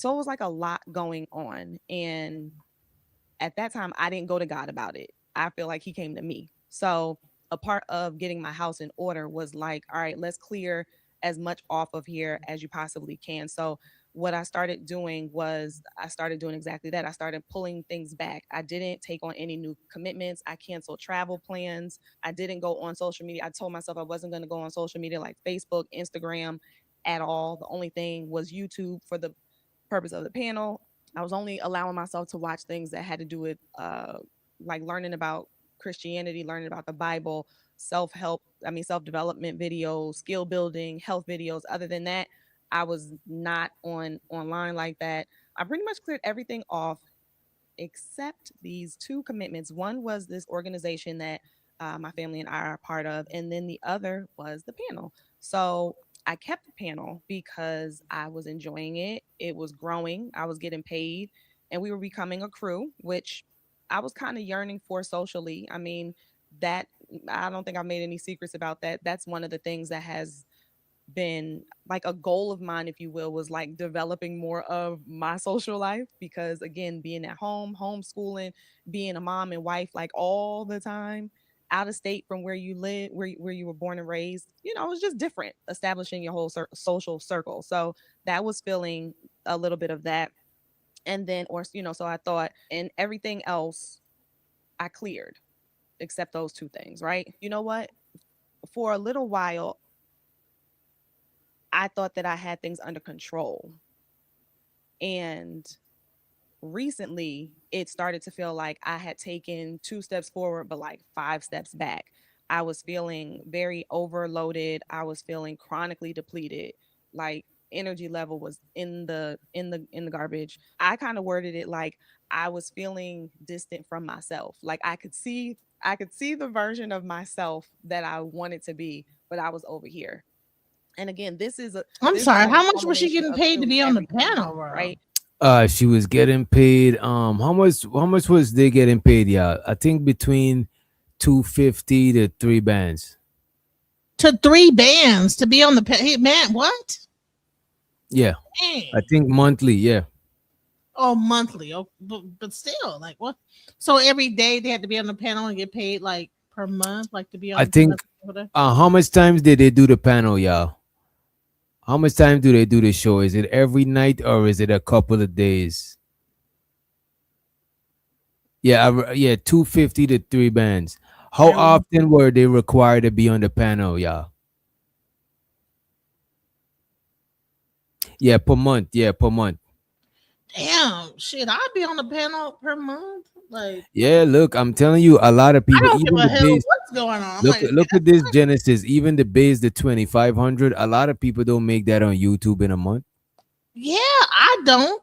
So it was like a lot going on. And at that time, I didn't go to God about it. I feel like He came to me. So a part of getting my house in order was like, all right, let's clear as much off of here as you possibly can. So what I started doing was I started doing exactly that. I started pulling things back. I didn't take on any new commitments. I canceled travel plans. I didn't go on social media. I told myself I wasn't going to go on social media like Facebook, Instagram at all. The only thing was YouTube for the purpose of the panel. I was only allowing myself to watch things that had to do with like learning about Christianity, learning about the Bible, self-help, self-development videos, skill building, health videos. Other than that, I was not on online like that. I pretty much cleared everything off except these two commitments. One was this organization that my family and I are a part of, and then the other was the panel. So I kept the panel because I was enjoying it. It was growing. I was getting paid, and we were becoming a crew, which I was kind of yearning for socially. I mean, that I don't think I made any secrets about that. That's one of the things that has been like a goal of mine, if you will, was like developing more of my social life because again, being at home, homeschooling, being a mom and wife like all the time, out of state from where you live, where you were born and raised, it was just different establishing your whole social circle. So that was feeling a little bit of that. And then, so I thought, and everything else I cleared except those two things, right? You know what? For a little while, I thought that I had things under control. And recently, it started to feel like I had taken two steps forward, but like five steps back. I was feeling very overloaded. I was feeling chronically depleted. Like energy level was in the garbage. I kind of worded it like I was feeling distant from myself. Like I could see the version of myself that I wanted to be, but I was over here. And again, I'm this is sorry. like a How much was she culmination getting of paid to really be on the everything, panel, bro? right? She was getting paid. How much was they getting paid? Yeah, I think between 250 to three bands. To three bands to be on the hey, man, what? Yeah, I Dang. think monthly. Yeah, Oh, monthly. Oh, but still, like what? So every day they had to be on the panel and get paid like per month, like to be I on think. whatever. How much times did they do the panel, y'all? How much time do they do the show? Is it every night or is it a couple of days? Yeah, 250 to three bands. How Every often were they required to be on the panel, y'all? Yeah, per month. Yeah, per month. damn shit, I'd be on the panel per month. Like Yeah, look, I'm telling you, a lot of I people, don't give even a the hell base. what's going on. I'm Look, like, look at this Genesis. Even the base, the 2500. A lot of people don't make that on YouTube in a month. yeah, I don't.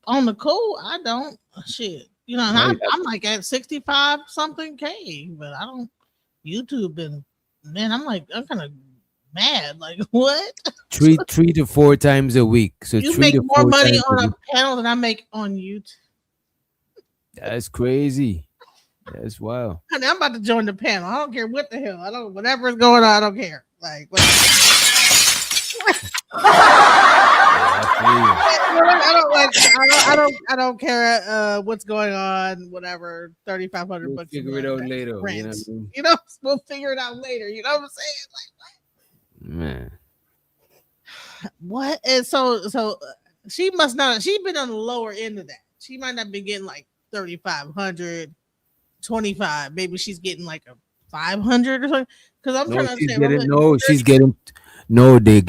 On the cool, I don't. Shit, and Right. I'm like at 65 something K, but I don't YouTube and man, I'm kind of mad. Like what? Three to four times a week. So You three make to more four money times a on week. a panel than I make on YouTube. That's crazy. That's wild. Honey, I'm about to join the panel. I don't care what the hell. I don't whatever is going on. I don't care. Like whatever. Yeah, I feel you. I don't like. I don't care. What's going on? Whatever. We'll $3,500 a figure it month. out That's later. You know rent. what I mean? We'll figure it out later. You know what I'm saying? Man. Like what? And so she must not. She been on the lower end of that. She might not be getting like 3,500, 25. Maybe she's getting like a 500 or something. Because I'm No, trying to she's understand. I'm getting like no, she's 30. getting no, they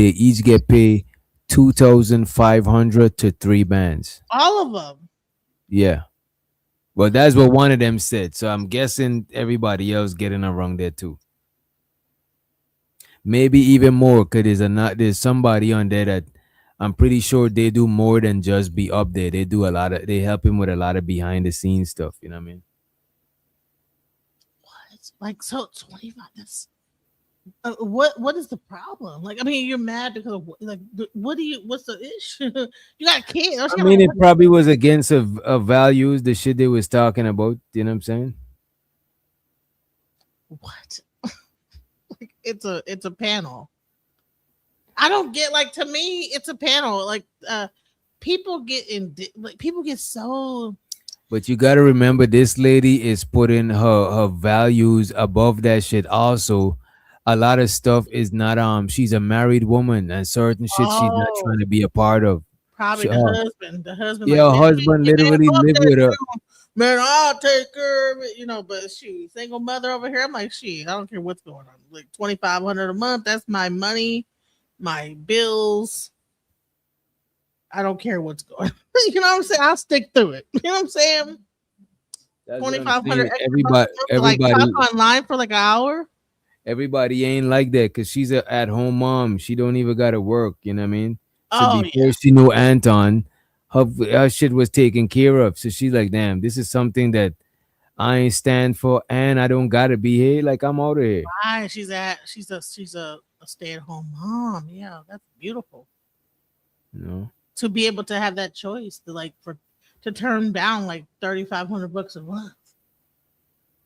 each get paid 2,500 to three bands. All of them. Yeah. Well, that's what one of them said. So I'm guessing everybody else getting around there too. Maybe even more because there's somebody on there that I'm pretty sure they do more than just be up there. They help him with a lot of behind the scenes stuff. You know what I mean? What? Like so 25. That's what is the problem? Like, I mean, you're mad because of like, what do you? What's the issue? You got kids. Don't I you have mean, a it probably was against of values, the shit they was talking about. You know what I'm saying? what? Like, it's a panel. I don't get like to me, it's a panel. Like people get like people get so But you got to remember, this lady is putting her values above that shit. Also, a lot of stuff is not she's a married woman, and certain shit she's not oh trying to be a part of. probably She, the husband. The husband yeah, like, her man, husband man, literally fuck live that with her. shit. Man, I'll take care of it, but she single mother over here. I'm like, I don't care what's going on. Like 2,500 a month, that's my money, my bills. I don't care what's going on. You know what I'm saying? I'll stick through it. You know what I'm saying? That's what I'm 2,500 saying. extra bucks Everybody, a month to like talk everybody, online for like an hour. everybody ain't like that because she's a at home mom. She don't even gotta work. You know what I mean? So Oh before yeah. she knew Anton, her shit was taken care of. So she's like, damn, this is something that I ain't stand for, and I don't gotta be here. Like I'm out of here. Right. She's a stay-at-home mom. Yeah, that's beautiful. You know? To be able to have that choice to like for to turn down like 3,500 bucks a month.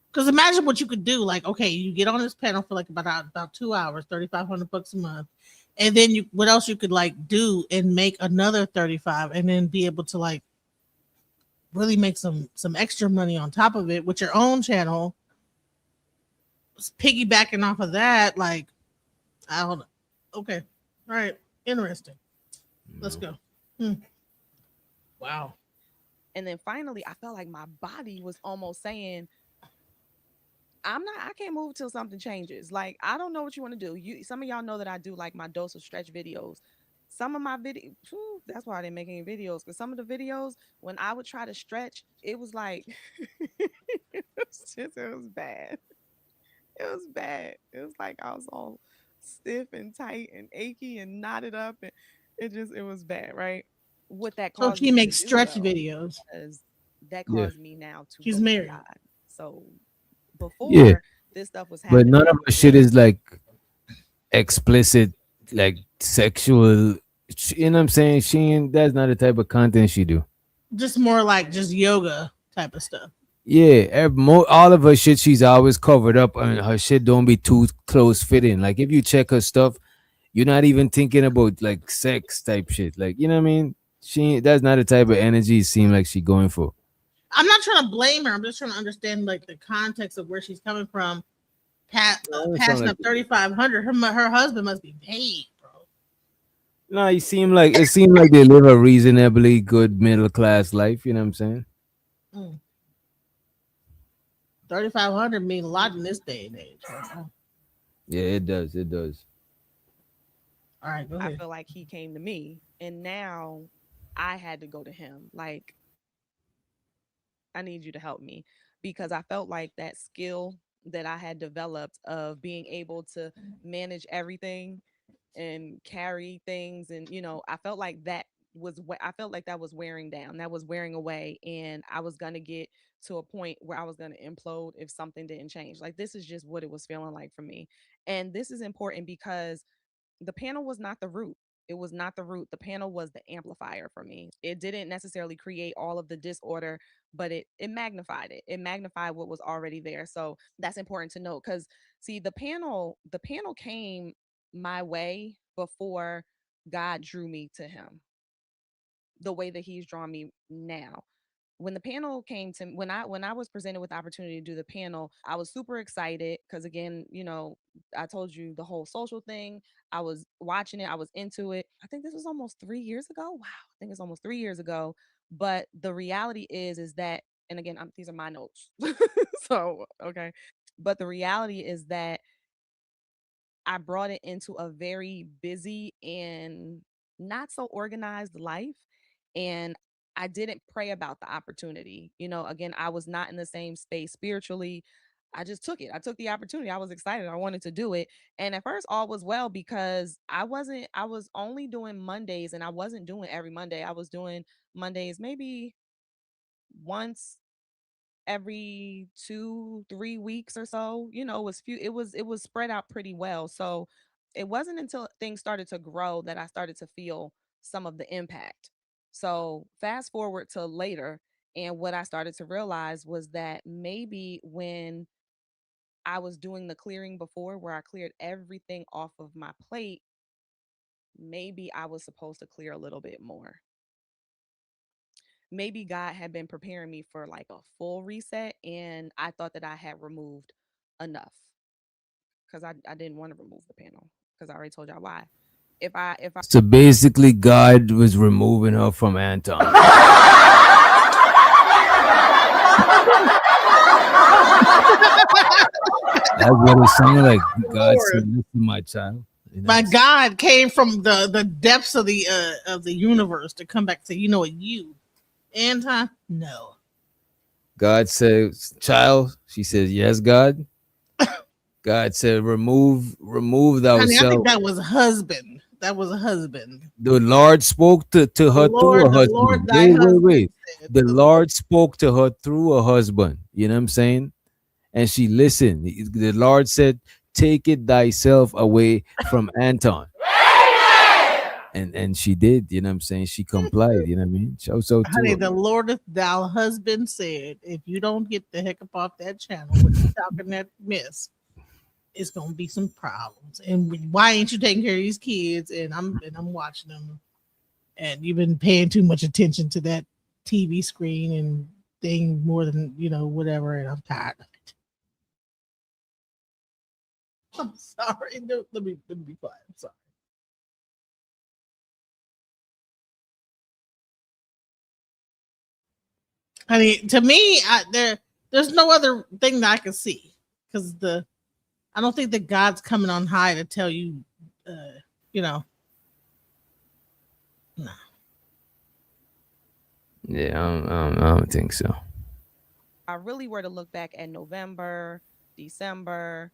Because imagine what you could do. Like, okay, you get on this panel for like about 2 hours, 3,500 bucks a month, and then what else you could like do and make another 35, and then be able to like really make some extra money on top of it with your own channel, piggybacking off of that. Like, I don't know. Okay, all right, interesting. You Let's know? go. Hmm. Wow. And then finally, I felt like my body was almost saying, I can't move till something changes. Like, I don't know what you want to do. Some of y'all know that I do like my dose of stretch videos. Some of my video, that's why I didn't make any videos. Because some of the videos, when I would try to stretch, it was like, it was bad. It was bad. It was like I was all stiff and tight and achy and knotted up, and it was bad, right? What that So caused she me to makes do stretch though, videos. is that Yeah, caused me now to She's go to married. God. So yeah. before this stuff was But none happening, of her shit is like explicit, like sexual. You know what I'm saying? She ain't. That's not the type of content she do. Just more like just yoga type of stuff. Yeah, all of her shit, she's always covered up, and her shit don't be too close fitting. Like if you check her stuff, you're not even thinking about like sex type shit. Like you know what I mean? That's not the type of energy it seem like she going for. I'm not trying to blame her. I'm just trying to understand like the context of where she's coming from. Sound Passing like up 3,500. Her husband must be paid, bro. no, it seemed like they live a reasonably good middle class life. You know what I'm saying? Mm. 3,500 mean a lot in this day and age. Right now. Yeah, it does. It does. All right, go I ahead. feel like he came to me, and now I had to go to him. Like, I need you to help me, because I felt like that skill that I had developed of being able to manage everything and carry things, and I felt like I felt like that was wearing down, that was wearing away, and I was going to get to a point where I was going to implode if something didn't change. Like, this is just what it was feeling like for me. And this is important because the panel was not the root. It was not the root. The panel was the amplifier for me. It didn't necessarily create all of the disorder, but it magnified it. It magnified what was already there. So that's important to note, because see, the panel came my way before God drew me to him the way that he's drawn me now. When the panel came to when I was presented with the opportunity to do the panel, I was super excited because, again, I told you the whole social thing. I was watching it, I was into it. I think this was almost 3 years ago. Wow, I think it's almost 3 years ago. But the reality is that, and again, these are my notes. So okay, but the reality is that I brought it into a very busy and not so organized life. And I didn't pray about the opportunity. Again, I was not in the same space spiritually. I just took it. I took the opportunity. I was excited. I wanted to do it. And at first, all was well because I was only doing Mondays, and I wasn't doing every Monday. I was doing Mondays maybe once every 2 3 weeks or so. It was spread out pretty well. So it wasn't until things started to grow that I started to feel some of the impact. So fast forward to later, and what I started to realize was that maybe when I was doing the clearing before, where I cleared everything off of my plate, maybe I was supposed to clear a little bit more. maybe God had been preparing me for like a full reset, and I thought that I had removed enough because I didn't want to remove the panel because I already told y'all why. If I So basically, God was removing her from Anton. That's what it sounded like. God said, Lord. "Listen, my child." You know, My God came from the depths of the universe to come back to say, you know what, you Anton, no. God says, "Child." She says, "Yes, God." God said, "Remove Honey, I think thyself." that was a husband. That was a husband. The Lord spoke to her through a The Lord, husband. thy Wait, wait, husband wait. said. The The Lord. Lord spoke to her through a husband. You know what I'm saying? And she listened. The Lord said, "Take it thyself away from Anton." And she did, you know what I'm saying? She complied, you know what I mean? So to Honey, her. the Lord thou husband said, if you don't get the heck up off that channel when you talking that mess, it's gonna be some problems. And why ain't you taking care of these kids? And I'm watching them, and you've been paying too much attention to that TV screen and thing more than whatever. And I'm tired of it. I'm sorry. No, let me be quiet. I'm sorry. I mean, to me, there's no other thing that I can see because I don't think that God's coming on high to tell you, uh, you know, no. Yeah, I don't think so. really were to look back at November, December,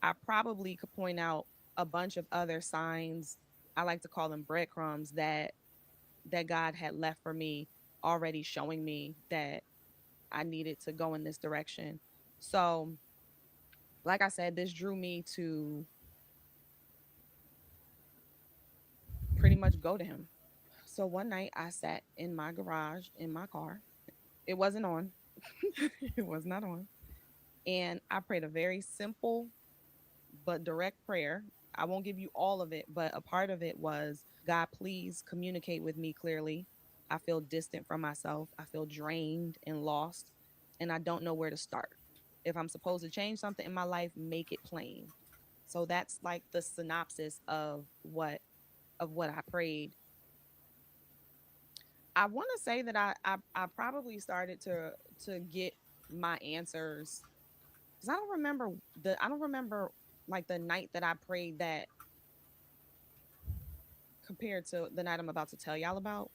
I probably could point out a bunch of other signs. I like to call them breadcrumbs that God had left for me, already showing me that I needed to go in this direction. So, like I said, this drew me to pretty much go to him. So one night I sat in my garage in my car. It wasn't on. It was not on. And I prayed a very simple but direct prayer. I won't give you all of it, but a part of it was, God, please communicate with me clearly. I feel distant from myself. I feel drained and lost, and I don't know where to start. If I'm supposed to change something in my life, make it plain. So that's like the synopsis of what I prayed. I want to say that I probably started to get my answers because I don't remember like the night that I prayed that compared to the night I'm about to tell y'all about,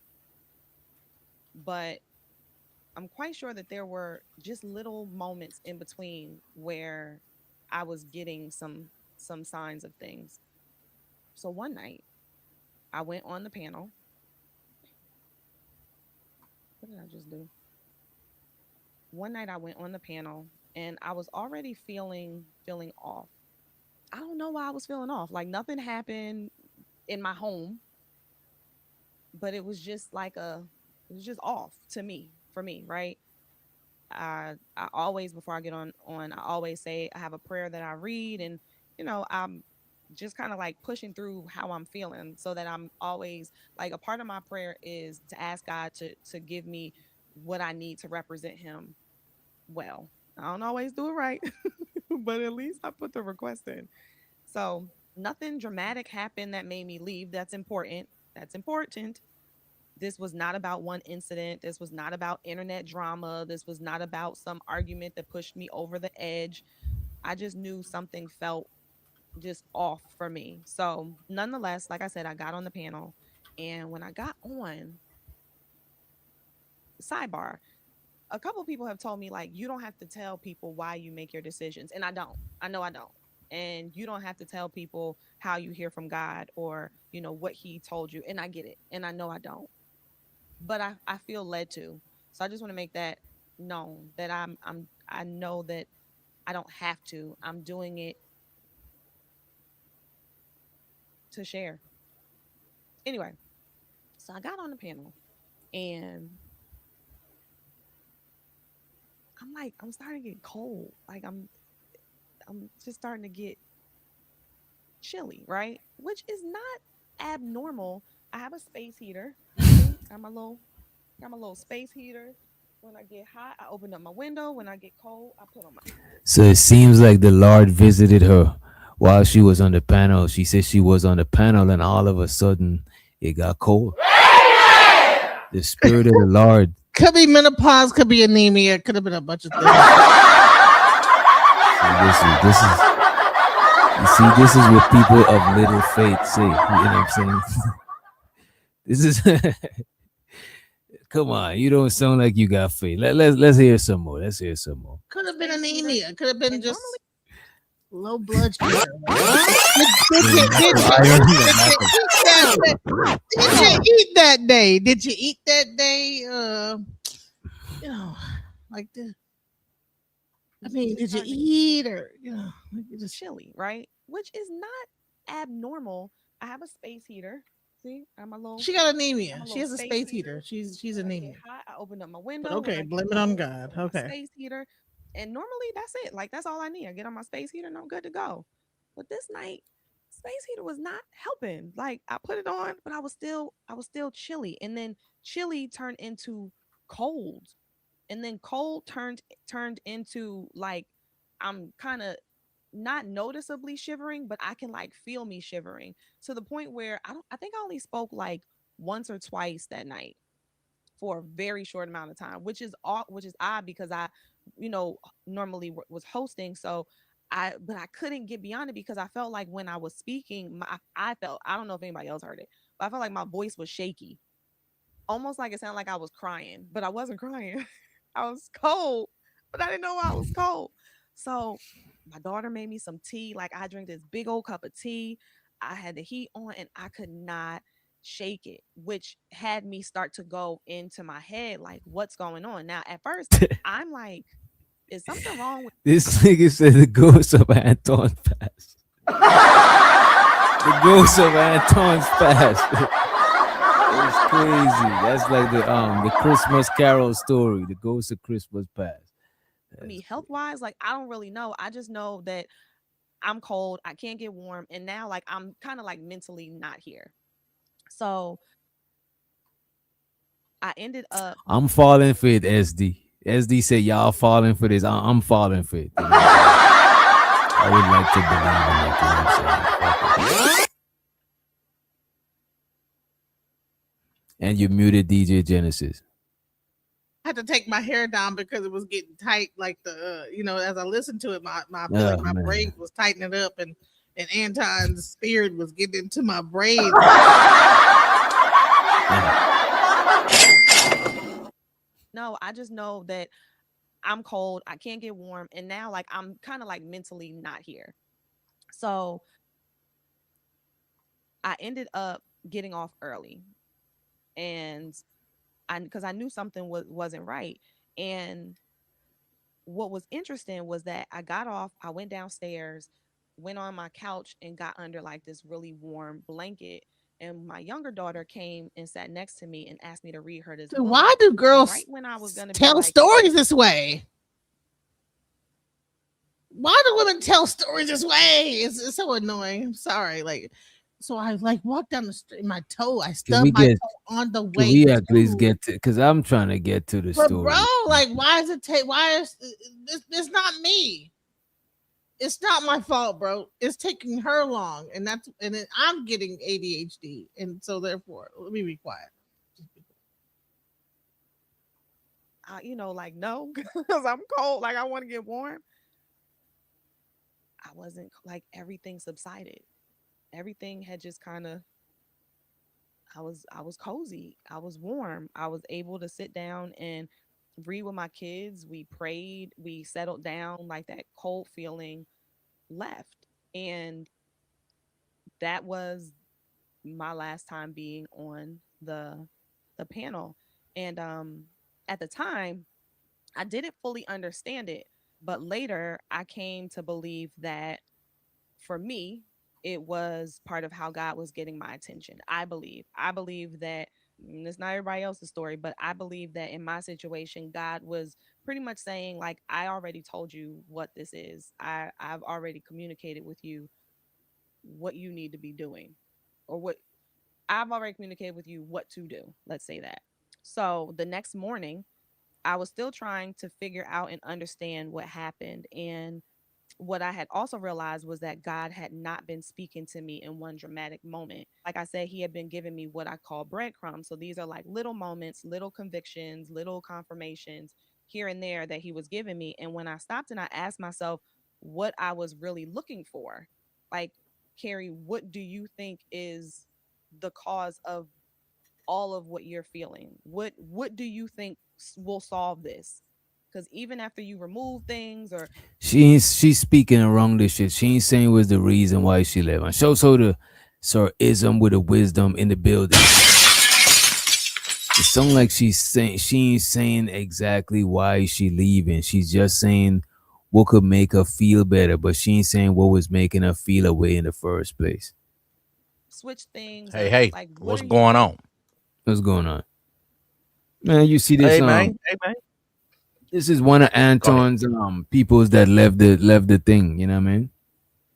but I'm quite sure that there were just little moments in between where I was getting some signs of things. So one night I went on the panel. What did I just do? One night I went on the panel and I was already feeling off. I don't know why I was feeling off. Like nothing happened in my home, but it was just off to me for me, right? I always before I get on I always say I have a prayer that I read, and I'm just kind of like pushing through how I'm feeling so that I'm always like, a part of my prayer is to ask God to give me what I need to represent him well. I don't always do it right, but at least I put the request in. So nothing dramatic happened that made me leave. That's important. That's important. This was not about one incident. This was not about internet drama. This was not about some argument that pushed me over the edge. I just knew something felt just off for me. So, nonetheless, like I said, I got on the panel. And when I got on, sidebar, a couple people have told me, like, you don't have to tell people why you make your decisions. And I don't. I know I don't. And you don't have to tell people how you hear from God or, what he told you. And I get it. And I know I don't. But I feel led to. So I just want to make that known that I know that I don't have to. I'm doing it to share. Anyway, so I got on the panel and I'm starting to get cold. Like I'm just starting to get chilly, right? Which is not abnormal. I have a space heater. You see? Got my little Got my little space heater. When I get hot, I open up my window. When I get cold, I put on my. So it seems like the Lord visited her while she was on the panel. She said she was on the panel, and all of a sudden it got cold. The spirit of the Lord. Could be menopause, could be anemia, could have been a bunch of things. This is you see, this is what people of little faith say. You know what I'm saying? This is come on, you don't sound like you got faith. Let's hear some more. Let's hear some more. Could have been Space heater. anemia, could have been And just normally, low blood sugar. Did you eat that day? Did you eat that day? You know, like the. I mean, did you starting to eat or like you get just chilly, right? Which is not abnormal. I have a space heater. See, I have my little. she got I anemia. have a She little has a space space heater. heater. She's When I get anemia. hot, I open up my But window. When okay, I get blame it on cold, I God. put on my Okay. space heater. And normally that's it. Like that's all I need. I get on my space heater and I'm good to go. But this night, space heater was not helping. Like I put it on, but I was still chilly. And then chilly turned into cold. And then cold turned into like I'm kind of not noticeably shivering, but I can like feel me shivering to the point where I think I only spoke like once or twice that night for a very short amount of time, which is odd because I, normally was hosting, so but I couldn't get beyond it because I felt like when I was speaking, I felt I don't know if anybody else heard it, but I felt like my voice was shaky, almost like it sounded like I was crying, but I wasn't crying. I was cold, but I didn't know I was cold. So my daughter made me some tea. Like I drank this big old cup of tea. I had the heat on and I could not shake it, which had me start to go into my head like, what's going on? Now, at first, I'm like, is something wrong with This nigga said the ghost of Anton passed. The ghost of Anton's passed. It's crazy. That's like the Christmas Carol story. The ghost of Christmas past. me That's health wise? Like, I don't really know. I just know that I'm cold. I can't get warm. And now, like, I'm kind of like mentally not here. So I ended up, I'm falling for it, SD. SD said y'all falling for this. I'm falling for it. You know what I'm saying? I would like to believe in it. You know what I'm saying? Fuck it. And you muted DJ Genesis. I had to take my hair down because it was getting tight. Like as I listened to it, I feel Oh like my man. braid was tightening up, and Anton's spirit was getting into my braid. no, I just know that I'm cold. I can't get warm. And now, like, I'm kind of like mentally not here. So I ended up getting off early. And because I knew something wasn't right. And what was interesting was that I got off, I went downstairs, went on my couch and got under like this really warm blanket. And my younger daughter came and sat next to me and asked me to read her this So book. why do Right girls when I was going to be tell like, stories this way? Why do women tell stories this way? It's so annoying. I'm sorry. Like, so I like walked down the street, my toe. I Can we stubbed my get? toe on the Can way we at least to. get to? Because I'm trying to get to the But bro, story. like, why is it take? Why is this? It's not me. It's not my fault, bro. It's taking her long, and then I'm getting ADHD, and so therefore, let me be quiet. like, no, because I'm cold. Like, I want to get warm. I wasn't like everything subsided. Everything had just kind of I was cozy. I was warm. I was able to sit down and read with my kids. We prayed. We settled down. Like that cold feeling left. And that was my last time being on the panel. And at the time, I didn't fully understand it, but later I came to believe that for me, it was part of how God was getting my attention. I believe. I believe that it's not everybody else's story, but I believe that in my situation, God was pretty much saying, like, I already told you what this is. I've already communicated with you what you need to be doing, or what I've already communicated with you what to do. Let's say that. So the next morning, I was still trying to figure out and understand what happened. And what I had also realized was that God had not been speaking to me in one dramatic moment. Like I said, He had been giving me what I call breadcrumbs. So these are like little moments, little convictions, little confirmations here and there that He was giving me. And when I stopped and I asked myself what I was really looking for, like, Carrie, what do you think is the cause of all of what you're feeling? What do you think will solve this? Because even after you remove things or She's speaking around this shit. She ain't saying was the reason why she left. And so the sir ism with the wisdom in the building. It sounds like she's saying she ain't saying exactly why she leaving. She's just saying what could make her feel better, but she ain't saying what was making her feel away in the first place. switch things Hey, or hey, like what what's are you going on? What's going on? Man, you see this Hey, man. Hey, man. this is one of Go ahead. Anton's peoples that left the thing, you know what I mean?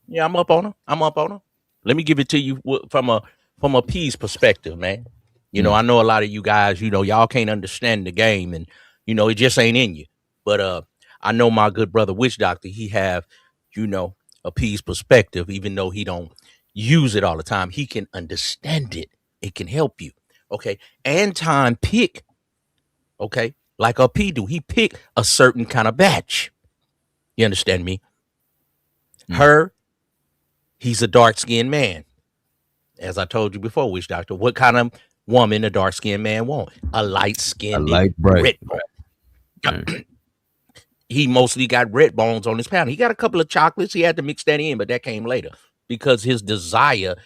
Yeah, I'm up on her. I'm up on her. Let me give it to you from a peace perspective, man. You know, Mm. I know a lot of you guys, you know, y'all can't understand the game, and you know, it just ain't in you. But I know my good brother Witch Doctor, he have, you know, a peace perspective, even though he don't use it all the time. He can understand it. It can help you. Okay. Anton pick, okay, like a P do. He pick a certain kind of batch. You understand me? Mm. Her, he's a dark skinned man. As I told you before, Witch Doctor, what kind of woman a dark skinned man want? A light A skinned light bright. red bone. Right. He mostly got red bones on his panel. He got a couple of chocolates. He had to mix that in, but that came later because his desire.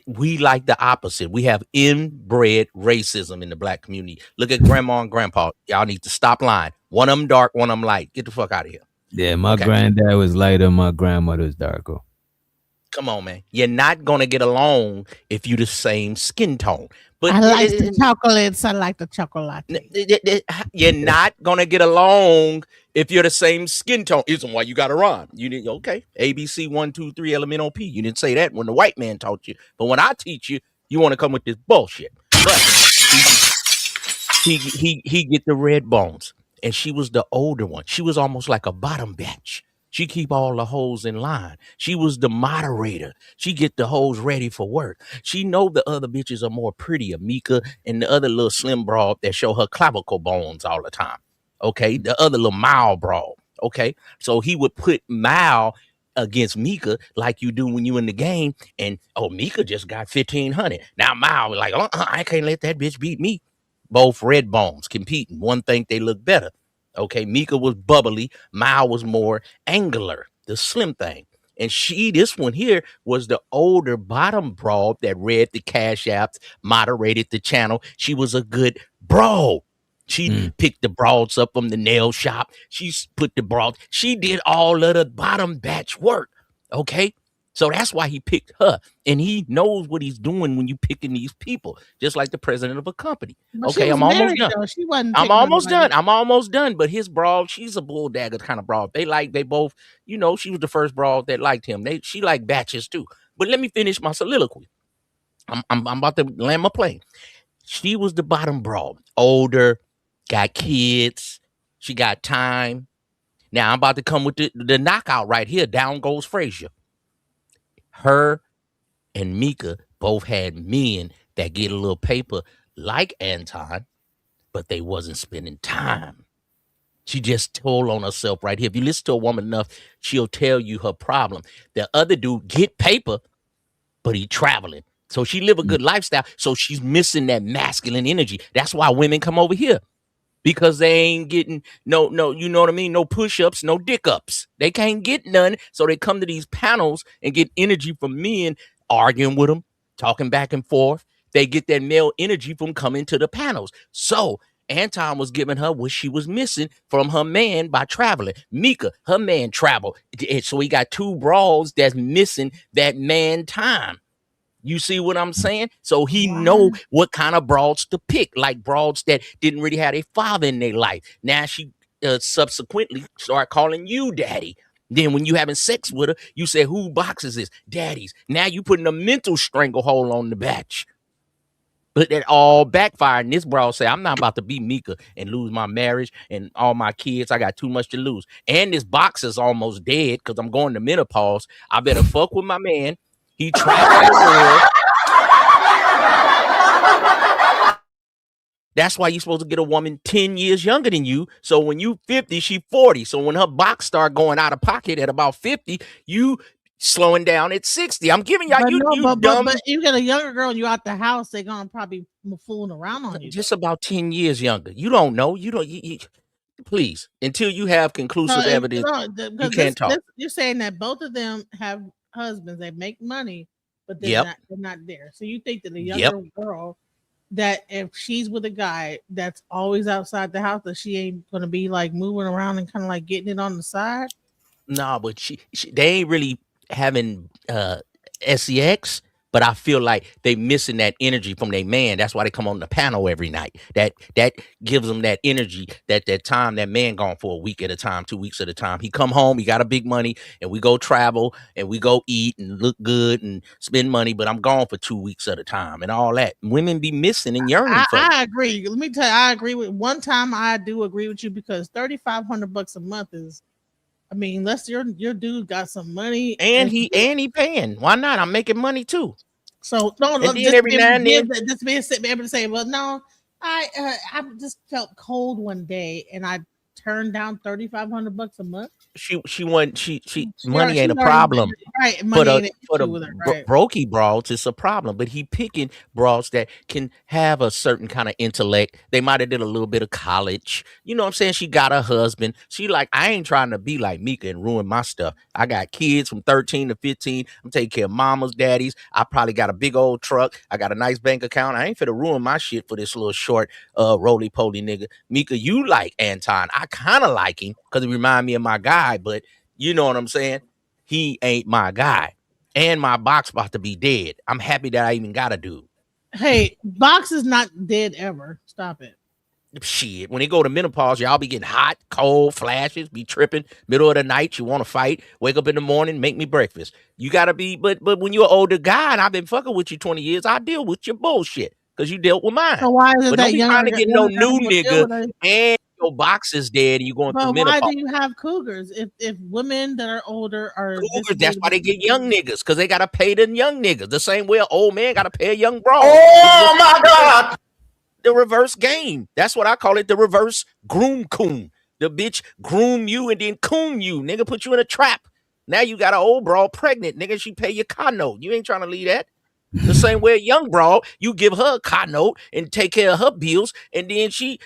We like the opposite. We have inbred racism in the black community. Look at grandma and grandpa. Y'all need to stop lying. One of them dark, one of them light. Get the fuck out of here. Yeah, my Okay. granddad was lighter, my grandmother's darker. Come on, man. You're not gonna get along if you the same skin tone. But I like the chocolates. I like the chocolate. you're not gonna get along if you're the same skin tone. Isn't why you got to rhyme. You didn't okay. ABC 1, 2, 3 LMNOP. You didn't say that when the white man taught you. But when I teach you, you want to come with this bullshit. But he get the red bones, and she was the older one. She was almost like a bottom batch. She keep all the hoes in line. She was the moderator. She get the hoes ready for work. She know the other bitches are more prettier, Mika and the other little slim broad that show her clavicle bones all the time. Okay, the other little Mal broad. Okay, so he would put Mal against Mika like you do when you in the game, and oh, Mika just got 1,500. Now Mal was like, I can't let that bitch beat me. Both red bones competing. One think they look better. Okay, Mika was bubbly. Mal was more angular, the slim thing. And this one here, was the older bottom broad that read the cash apps, moderated the channel. She was a good bro. She picked the broads up from the nail shop. She put the broads. She did all of the bottom batch work. Okay. So that's why he picked her. And he knows what he's doing when you picking these people, just like the president of a company. But Okay, she was I'm almost married, done. though. She wasn't. I'm taking almost nobody. done. I'm almost done. But his broad, she's a bull dagger kind of broad. They both, you know, she was the first broad that liked him. She liked batches too. But let me finish my soliloquy. I'm about to land my plane. She was the bottom broad, older, got kids, she got time. Now I'm about to come with the knockout right here. Down goes Frazier. Her and Mika both had men that get a little paper like Anton, but they wasn't spending time. She just told on herself right here. If you listen to a woman enough, she'll tell you her problem. The other dude get paper, but he traveling. So she live a good lifestyle. So she's missing that masculine energy. That's why women come over here. Because they ain't getting no, you know what I mean? No push-ups, no dick-ups. They can't get none. So they come to these panels and get energy from men, arguing with them, talking back and forth. They get that male energy from coming to the panels. So Anton was giving her what she was missing from her man by traveling. Mika, her man traveled. So he got two broads that's missing that man time. You see what I'm saying? So he know what kind of broads to pick, like broads that didn't really have a father in their life. Now she subsequently start calling you daddy. Then when you having sex with her, you say, who boxes is daddy's. Now you putting a mental stranglehold on the batch. But it all backfired. And this bro say, I'm not about to be Mika and lose my marriage and all my kids. I got too much to lose. And this box is almost dead because I'm going to menopause. I better fuck with my man. He traveled the world. That's why you're supposed to get a woman 10 years younger than you. So when you 50, she 40. So when her box start going out of pocket at about 50, you slowing down at 60. I'm giving y'all, but you get a younger girl, you out the house, they're gonna probably fooling around on you. Just about 10 years younger. You don't know. You please, until you have conclusive evidence, you can't talk. You're saying that both of them have husbands, they make money, but they're not there. So you think that a younger girl, that if she's with a guy that's always outside the house, that she ain't gonna be like moving around and kind of like getting it on the side? No, but they ain't really having sex, but I feel like they missing that energy from their man. That's why they come on the panel every night. That gives them that energy, that time that man gone for a week at a time, 2 weeks at a time. He come home, he got a big money, and we go travel and we go eat and look good and spend money, but I'm gone for 2 weeks at a time and all that. Women be missing and yearning for it. I agree. Let me tell you, I agree with one time. I do agree with you because $3,500 a month is, I mean, unless your dude got some money and he paying. Why not? I'm making money too. So no, just every now and then, just be able to say, well, no, I just felt cold one day and I turned down $3,500 a month. She money ain't a problem. Right. Money for the brokey broads, it's a problem. But he picking broads that can have a certain kind of intellect. They might have did a little bit of college. You know what I'm saying? She got a husband. She like, I ain't trying to be like Mika and ruin my stuff. I got kids from 13 to 15. I'm taking care of mamas, daddies. I probably got a big old truck. I got a nice bank account. I ain't finna ruin my shit for this little short roly-poly nigga. Mika, you like Anton. I kind of like him because he remind me of my guy, but you know what I'm saying? He ain't my guy. And my box about to be dead. I'm happy that I even got a dude. Hey, box is not dead ever. Stop it. Shit. When they go to menopause, y'all be getting hot, cold, flashes, be tripping. Middle of the night, you want to fight. Wake up in the morning, make me breakfast. You gotta be, but when you're an older guy and I've been fucking with you 20 years, I deal with your bullshit because you dealt with mine. So why is it that you're trying to get no new nigga and your box is dead and you're going through menopause? Why do you have cougars? If women that are older are cougars, that's why they get young niggas, because they gotta pay the young niggas the same way an old man gotta pay a young bro. Oh my God! The reverse game. That's what I call it. The reverse groom coon. The bitch groom you and then coon you. Nigga put you in a trap. Now you got an old bro pregnant. Nigga, she pay your car note. You ain't trying to leave that. The same way a young bro, you give her a car note and take care of her bills, and then she,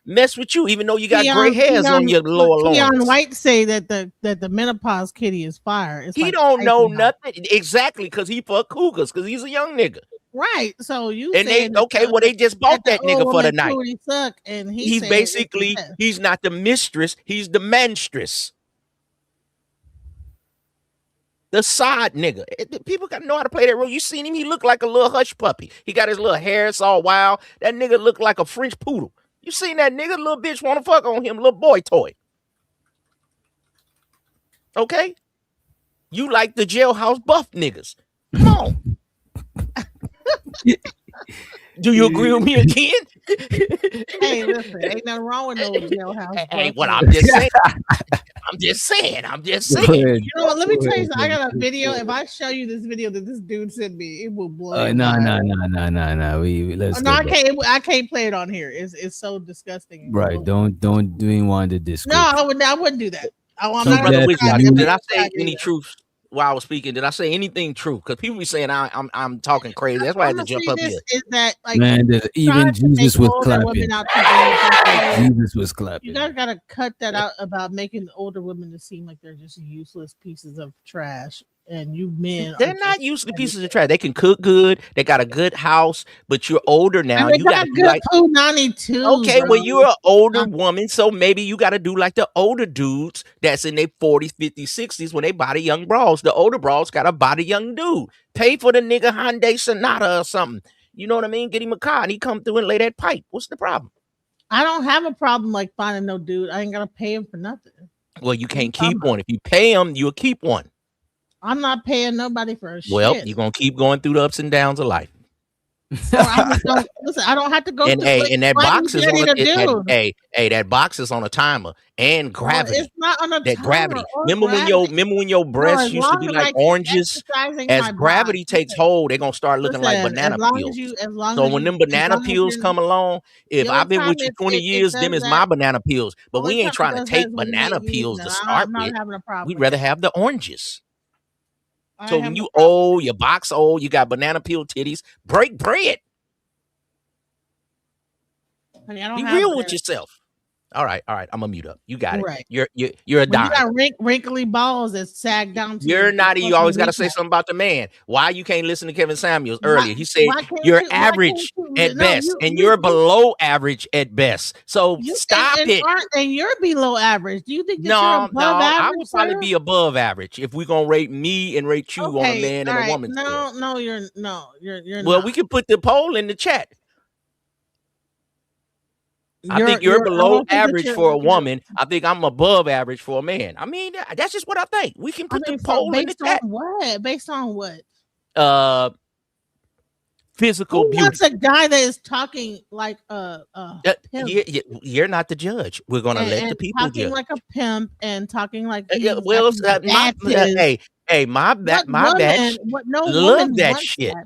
mess with you, even though you got gray hairs on your lower loins. Keon White say that the menopause kitty is fire. He like don't know nothing. Exactly, because he fuck cougars, because he's a young nigga. Right. So you and they they just bought that nigga for the night. Suck, and he's basically he's not the mistress, he's the manstress. The side nigga. People got to know how to play that role. You seen him? He looked like a little hush puppy. He got his little hair, it's all wild. That nigga looked like a French poodle. You seen that nigga? Little bitch want to fuck on him, little boy toy. Okay? You like the jailhouse buff niggas. Come on. Do you agree with me again? Hey, listen, ain't nothing wrong with no jailhouse. Hey, what I'm just saying. I'm just saying. You know what? Let me tell you something. I got a video. If I show you this video that this dude sent me, it will blow. No. I can't play it on here. It's so disgusting. Right. Don't even want to discuss. No, I wouldn't do that. Did I say any truth? While I was speaking, did I say anything true? Because people be saying I'm talking crazy. That's why I had to jump up here. Is that like, man? Even Jesus was clapping. Jesus was clapping. You guys gotta cut that out about making older women to seem like they're just useless pieces of trash. And you men, they're not useless pieces of trash. They can cook good. They got a good house, but you're older now. You got good like, 92. Okay, bro. Well, you're an older woman, so maybe you got to do like the older dudes that's in their 40s, 50s, 60s when they buy the young bras. The older bras got to buy the young dude. Pay for the nigga Hyundai Sonata or something. You know what I mean? Get him a car and he come through and lay that pipe. What's the problem? I don't have a problem like finding no dude. I ain't gonna pay him for nothing. Well, you can't keep one. If you pay him, you'll keep one. I'm not paying nobody for a shit. Well, you're going to keep going through the ups and downs of life. Or I just don't listen. I don't have to go And through. hey, Like, and that why box you is on ready a to do? that box is on a timer and Well, gravity. it's not on a That timer gravity. or Remember when gravity. your No, breasts as used to long be as like I keep oranges? exercising As my body. gravity takes hold, they're gonna start looking like Listen, banana peels. So when them as banana long as peels come along, if the only I've been time with you 20 it years, them does is that, my banana peels. But only we ain't time it trying to does that take is when you banana make music. peels to I'm start not with. having a problem We'd with rather that. have the oranges. I So ain't when having you a problem with old, your box old, you got banana peel titties, break bread. that. Honey, I don't Be have real banana. with yourself. All right. I'm gonna mute up. You got it. Right. You're a When you dime. got wrinkly balls that sag down to You're your not. You fucking always got to say kneecap. something about the man. Why you can't listen to Kevin Samuels Why, earlier? He said why can't you're you? Why can't average you? at No, best, and you're below average at best. So stop it. And you're below average. Do you think that you're No, above I average, would probably sir? be above average if we're gonna rate me and rate you on a Okay, man all and a right. woman scale. No, you're Well, not. we can put the poll in the chat. I think I you're below don't think that average for a woman. I think I'm above average for a man. I mean, that's just what I think. We can put the poll in the based on chat. what? Based on what? Physical Who beauty. wants a guy that is talking like pimp You're not the judge. We're gonna let the people talking judge. like a pimp and talking like he's Well, batches. my What batch woman? What no love woman that wants shit. that.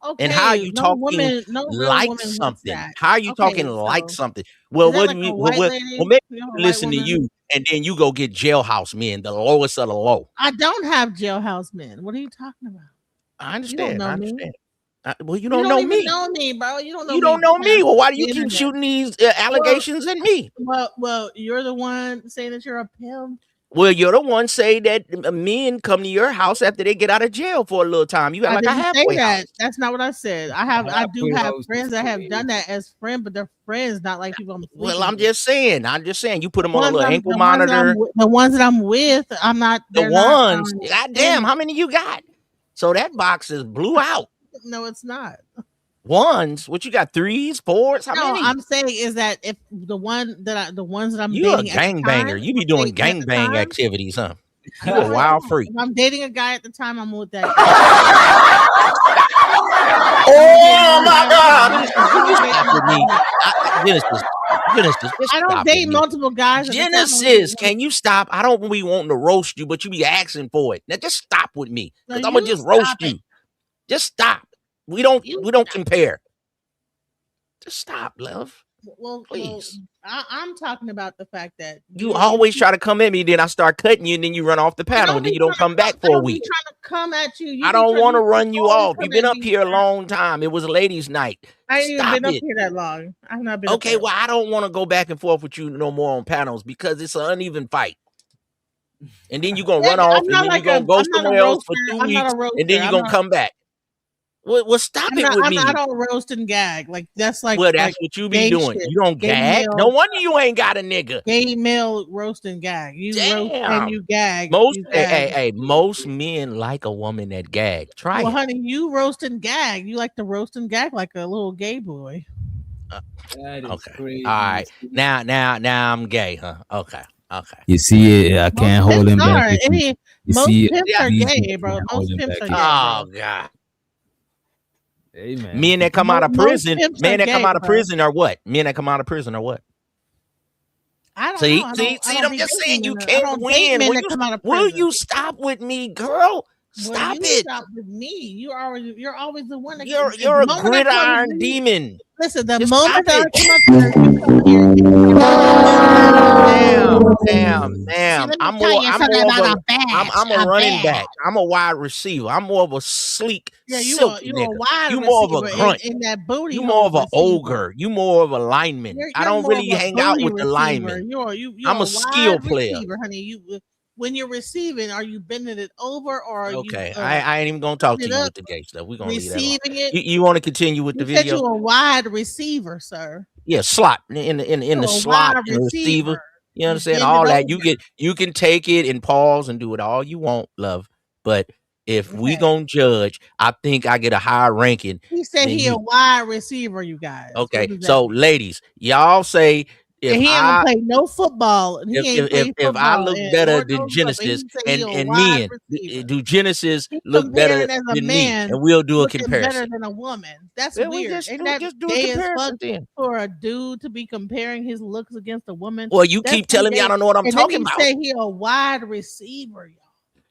Okay, And how are you no talking woman, no real like woman wants something? that. How are you talking Okay, like so something? is Well, that like a white lady? well, maybe You know, a white listen to woman? you, and then you go get jailhouse men, the lowest of the low. I don't have jailhouse men. What are you talking about? I You don't understand. know I me. understand. Well, you You don't don't know even me. know me, bro. You don't know You me. don't know me. past Well, why do you the keep internet. shooting these allegations at me? Well, you're the one saying that you're a pimp. Well, you're the one say that men come to your house after they get out of jail for a little time. You got I like a didn't say halfway that. house. That's not what I said. I do Halfway have house is friends that have crazy. done that as friends, but they're friends, not like people I'm sleeping Well, I'm with. just saying. You put them on a little ankle The ones monitor. the ones that I'm with, I'm not. The They're not. ones, goddamn, how many you got? So that box is blew out. No, it's not. Ones, what you got? 3s, 4s? How No, many? I'm saying is that if the ones that I'm You a dating at the time, gangbanger. You be doing dating at the gangbang time, activities, huh? You yes, a I wild am. freak. If I'm dating a guy at the time, I'm with that guy. Oh my God! Genesis, just I don't stop date with me. multiple guys. At the time. Genesis, can you stop? I don't be wanting to roast you, but you be asking for it. Now just stop with me, No, because I'm gonna you just roast stop it. you. Just stop. We don't stop. compare. Just stop, love. Well, Please. I'm talking about the fact that You always try to come at me, then I start cutting you, and then you run off the panel, and then you don't come back for a week. Trying to come at you. I don't want to run you always off. come You've been at up me. here a long time. It was ladies' night. I ain't even Stop been up it. here that long. I've not been. up Okay, there. well, I don't want to go back and forth with you no more on panels because it's an uneven fight. And then you're going to run off, and then you're going to go somewhere else for 2 weeks, and then you're going to come back. Well, stop it with me. I don't roast and gag. Like that's like. Well, that's what you be doing. Shit. You don't gag. No wonder you ain't got a nigga. Gay male roast and gag. You roast and you gag. Most men like a woman that gag. Try it. Well, honey, you roast and gag. You like to roast and gag like a little gay boy. Okay. Crazy. All right. Now I'm gay, huh? Okay. You see it? I can't hold him back. Most pimps are gay, bro. Most pimps are gay. Oh God. Hey, man. Men that come out of prison, are what? Men that come out of prison are what? I don't see, I'm just saying you can't win. Will you stop with me, girl? Stop it. Stop with me. You're always the one that you're a gridiron demon. Listen, the just moment that I come up Damn. I'm a running back. I'm a wide receiver. I'm more of a sleek, silky nigga. You more of a grunt. In that booty. You more of an ogre. You more of a lineman. I don't really hang out with the linemen. I'm a skill player. Honey, when you're receiving, are you bending it over or are okay? I ain't even gonna talk to you with the gay stuff. We're gonna receiving leave that alone. You want to continue with the video? You're a wide receiver, sir. Yeah, slot in the slot in the receiver. You understand all that? You can take it and pause and do it all you want, love. But if we gonna judge, I think I get a higher ranking. He said he a wide receiver, you guys. Okay, so ladies, y'all say And he ain't gonna play no football, and he ain't played if I football look in better Lord than knows what, but he Genesis say he a and wide men, receiver. do Genesis He look better comparing as a than me? man And we'll do a looking better comparison. than a woman. That's Well, we weird. just Ain't that do a gay as fuck comparison then. for a dude to be comparing his looks against a woman? Well, you That's keep telling me I gay. don't know what I'm And then talking he about. say he a wide receiver, y'all.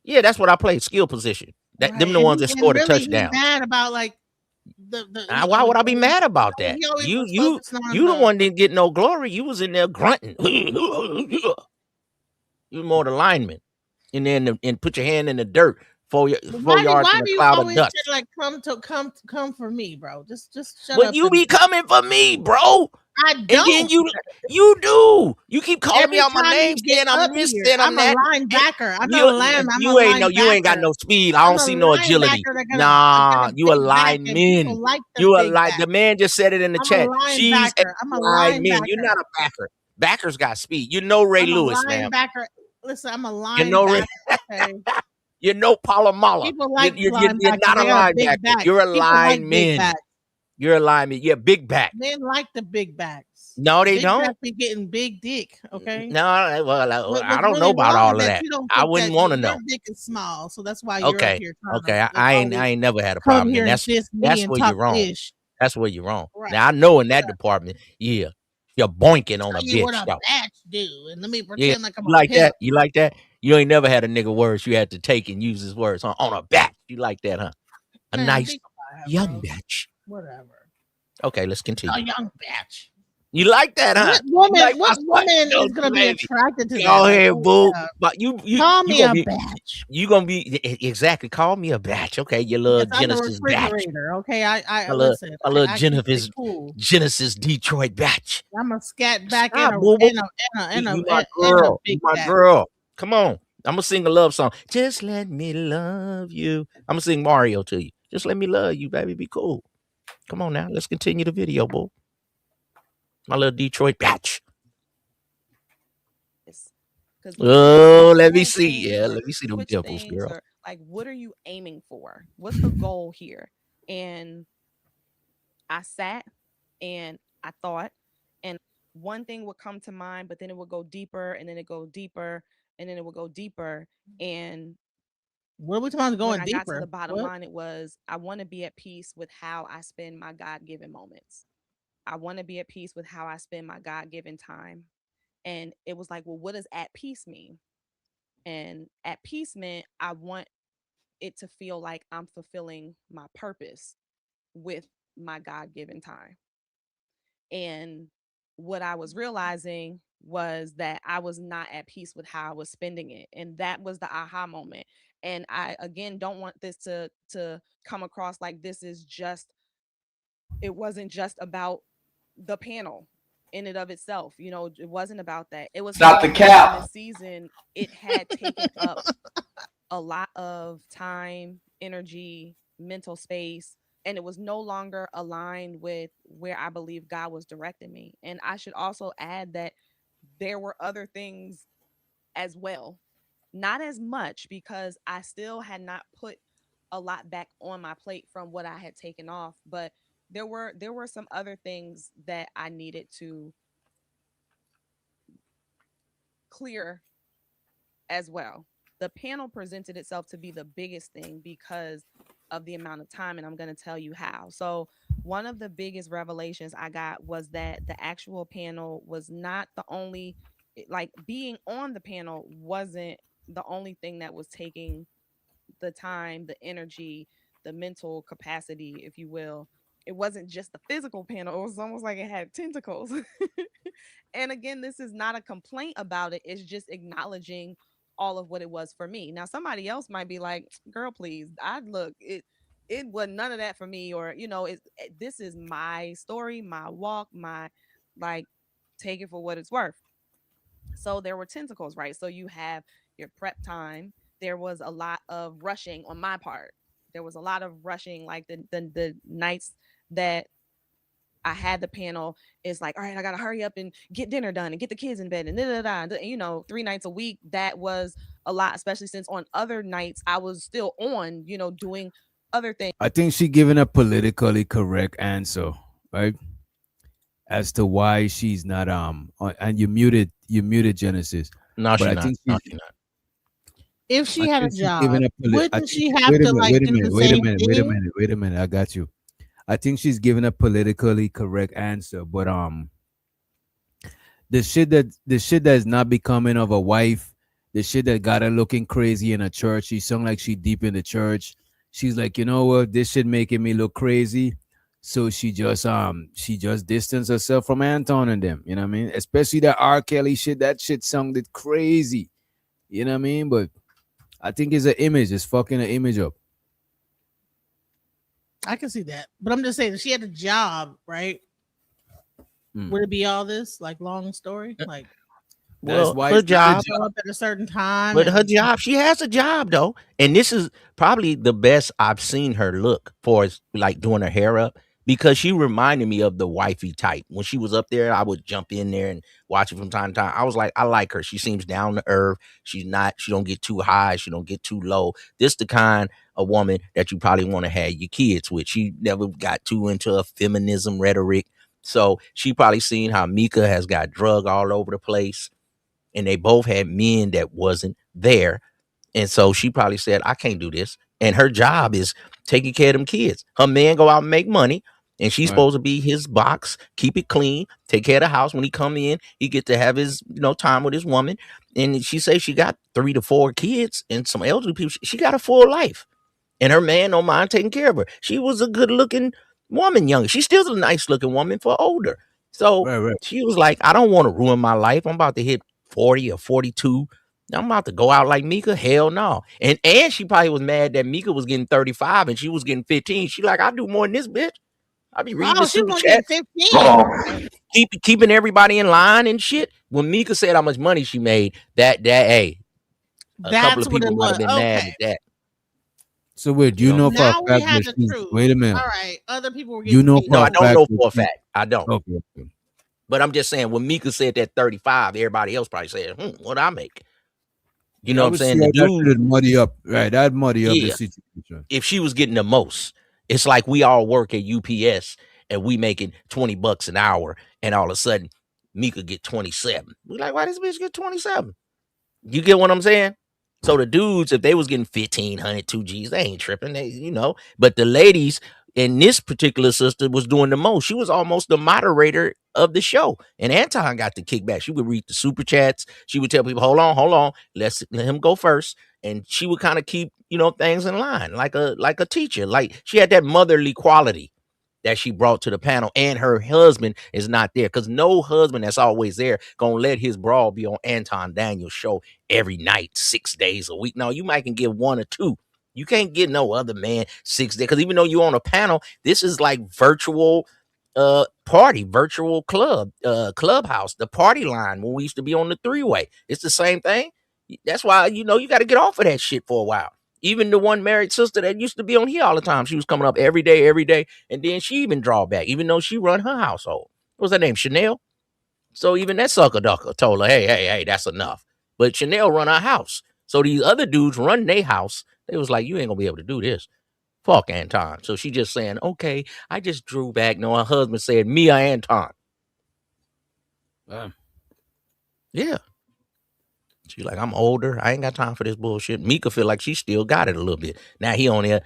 Yeah, that's what I play, skill position. That Right. them the And ones that and score the really touchdown. he's mad about like Why would I be mad about that? he always was You focused on the one didn't get no glory. You was in there grunting. You more the lineman, and then and put your hand in the dirt 4 yards why in do a you cloud of always dust. say, like come for me, bro? Just shut But up. you and- be coming for me, bro. I And don't. then you do. You keep calling Every me out my time name, you get saying I'm up this, here, saying I'm a that. linebacker. I'm You, not a lineman. I'm you a ain't linebacker. you ain't got no speed. I I'm don't a see no agility. linebacker that got Nah, a you a big back, and lineman. people like the You a big like back. the man just said it in the I'm chat. a She's a linebacker. I'm a lineman. You're linebacker. not a backer. Backers got speed. You know Ray I'm Lewis, a man. linebacker. Listen, I'm a You know Ray. linebacker. Okay. You know Palomala. People like You're linebackers. not a They got a big linebacker. back. You're a People like big lineman. backs. You're a lineman. Yeah, big back. Men like the big backs. No, they big don't. backs be getting big dick. Okay. No, well, What's I don't really know about wrong all is of that that. you don't I think wouldn't that want to your know. dick is small, so that's why you're up here trying Okay. to I always ain't never had a come problem. here And and diss me that's and where talk you're wrong. ish. That's where you're wrong. Right. Now I know in that department, yeah, you're boinking on a Tell you what bitch. a Though. batch do, and let me Yeah, pretend like I'm you a like pimp. that? You like that? You ain't never had a nigga words you had to take and use his words on a batch. You like that, huh? A Man, nice be quiet, young bro. batch. Whatever. Okay, let's A continue. young batch. You like that, huh? What You like woman my is young gonna be lady. attracted to that? Go Like, ahead, oh, boo. yeah. But you Call me gonna a be batch. you gonna be exactly. Call me a batch, okay? Your little Yes, I'm a Genesis batch. refrigerator. Okay, I A little, listen. a little I keep it Genesis cool. Genesis Detroit batch. I'm a scat back Stop, and boo, boo. a You my and a girl. You big my back. girl. Come on. I'm gonna sing a love song. Just let me love you. I'm gonna sing Mario to you. Just let me love you, baby. Be cool. Come on now. Let's continue the video, boo. My little Detroit batch. Because Oh, let me see. Yeah, let me see them dimples, girl. or like, what are you aiming for? What's the goal here? And I sat and I thought, and one thing would come to mind, but then it would go deeper, and then it go deeper, and then it would go deeper. And What are we talking about going when I got deeper? to the bottom What? line, it was I want to be at peace with how I spend my God-given moments. I want to be at peace with how I spend my God-given time. And it was like, well, what does at peace mean? And at peace meant I want it to feel like I'm fulfilling my purpose with my God-given time. And what I was realizing was that I was not at peace with how I was spending it. And that was the aha moment. And I again don't want this to come across like this is just it wasn't just about the panel in and of itself. You know, it wasn't about that. It was Stop the something that cap. in this season it had taken up a lot of time, energy, mental space, and it was no longer aligned with where I believe God was directing me. And I should also add that there were other things as well. Not as much because I still had not put a lot back on my plate from what I had taken off, but there were some other things that I needed to clear as well. The panel presented itself to be the biggest thing because of the amount of time, and I'm going to tell you how. So, one of the biggest revelations I got was that the actual panel was not the only, like, being on the panel wasn't the only thing that was taking the time, the energy, the mental capacity, if you will. It wasn't just the physical panel, it was almost like it had tentacles. And again, this is not a complaint about it, it's just acknowledging all of what it was for me. Now, somebody else might be like, girl, please, I look, it was none of that for me, or this is my story, my walk, my like take it for what it's worth. So there were tentacles, right? So you have your prep time. There was a lot of rushing on my part. There was a lot of rushing, like the nights that I had the panel. It's like, all right, I gotta hurry up and get dinner done and get the kids in bed and da, da, da, you know, 3 nights a week. That was a lot, especially since on other nights I was still on, doing other things. I think she giving a politically correct answer, right? as to why she's not and you muted Genesis. No, But she I not. think No, she's she not. If she I had a think she's giving job, up I wouldn't think she have wait a to minute, like wait a do the minute, wait a same minute, wait a thing? minute, wait a minute. I got you. I think she's giving a politically correct answer, but the shit that is not becoming of a wife, the shit that got her looking crazy in a church. She sung like she deep in the church. She's like, you know what, this shit making me look crazy. So she just distanced herself from Anton and them. You know what I mean? Especially that R. Kelly shit. That shit sounded crazy. You know what I mean? But I think it's an image. It's fucking an image up. I can see that, but I'm just saying, if she had a job, right? Would it be all this like long story? Like, That's Well, why her it's not a job, show up at a certain time, but her and job, she has a job though, and this is probably the best I've seen her look for, is like doing her hair up, because she reminded me of the wifey type. When she was up there, I would jump in there and watch it from time to time. I was like, I like her. She seems down to earth. She don't get too high. She don't get too low. This the kind of woman that you probably want to have your kids with. She never got too into a feminism rhetoric. So she probably seen how Mika has got drug all over the place, and they both had men that wasn't there. And so she probably said, I can't do this. And her job is taking care of them kids. Her man go out and make money, and she's Right. supposed to be his box, keep it clean, take care of the house. When he come in, he get to have his, time with his woman. And she says she got 3 to 4 kids and some elderly people. She got a full life. And her man don't mind taking care of her. She was a good looking woman, young. She's still a nice looking woman for older. So Right. she was like, I don't want to ruin my life. I'm about to hit 40 or 42. I'm about to go out like Mika. Hell no. And she probably was mad that Mika was getting 35 and she was getting 15. She like, I do more than this bitch. I be reading oh, the she super gonna chat, get 15. keeping everybody in line and shit. When Mika said how much money she made, hey, a couple That's of what it people might have was. been mad Okay, at that. So wait, do you know for a now we fact had that the she's truth. wait a minute. All right, other people were You getting know paid. for No, a I don't fact know that for a she- fact. I don't. Okay. But I'm just saying, when Mika said that 35, everybody else probably said, what I make? You know I what I'm would saying? see The how that dude, should muddy up. Right. That'd muddy up the yeah, situation. if she was getting the most, it's like we all work at UPS and we making $20 an hour, and all of a sudden Mika get 27. We like, why this bitch get 27? You get what I'm saying? So the dudes, if they was getting 1,500, 2 Gs, they ain't tripping. But the ladies in this particular sister was doing the most. She was almost the moderator of the show. And Anton got the kickback. She would read the super chats. She would tell people, hold on. Let him go first. And she would kind of keep, things in line, like a teacher. Like she had that motherly quality that she brought to the panel, and her husband is not there, because no husband that's always there gonna let his brawl be on Anton Daniels' show every night, 6 days a week. No, you might can get 1 or 2. You can't get no other man 6 days, because even though you're on a panel, this is like virtual party, virtual clubhouse, the party line when we used to be on the 3-way. It's the same thing. That's why you got to get off of that shit for a while. Even the one married sister that used to be on here all the time, she was coming up every day, and then she even draw back, even though she run her household. What's her name? Chanel. So even that sucker ducker told her, hey, that's enough. But Chanel run her house. So these other dudes run their house. They was like, you ain't gonna be able to do this. Fuck Anton. So she just saying, okay, I just drew back. No, her husband said, Mia Anton. Yeah. She's like, I'm older. I ain't got time for this bullshit. Mika feel like she still got it a little bit. Now he on there,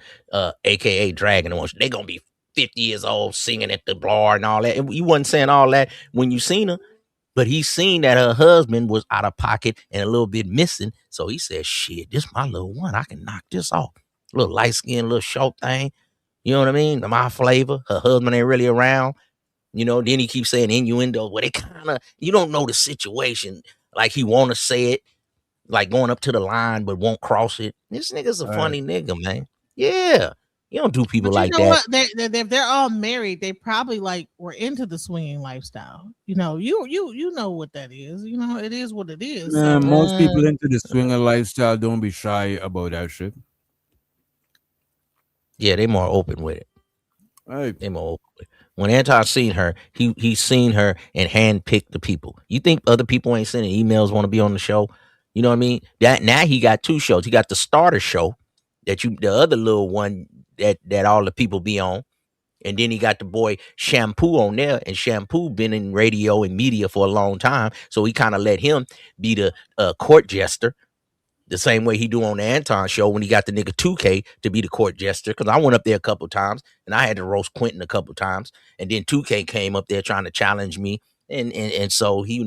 AKA dragging the one. They gonna be 50 years old singing at the bar and all that. And you wasn't saying all that when you seen her, but he seen that her husband was out of pocket and a little bit missing. So he said, shit, this my little one. I can knock this off. Little light skin, little short thing. You know what I mean? My flavor. Her husband ain't really around. Then he keeps saying innuendo. Well, they kind of, you don't know the situation. Like he want to say it, like going up to the line, but won't cross it. This nigga's a funny nigga, man. Yeah. You don't do people But you like know that. what? If they're all married, they probably like were into the swinging lifestyle. You know what that is. It is what it is. Man, So, most people into the swinger lifestyle don't be shy about that shit. Yeah, they more open with it. Right. They more open with it. When Anton seen her, he seen her and handpicked the people. You think other people ain't sending emails, want to be on the show? You know what I mean? That now he got 2 shows. He got the starter show, the other little one that all the people be on, And then he got the boy Shampoo on there, and Shampoo been in radio and media for a long time, so he kind of let him be the court jester, the same way he do on the Anton show when he got the nigga 2K to be the court jester. Because I went up there a couple times and I had to roast Quentin a couple times, and then 2K came up there trying to challenge me, and so he,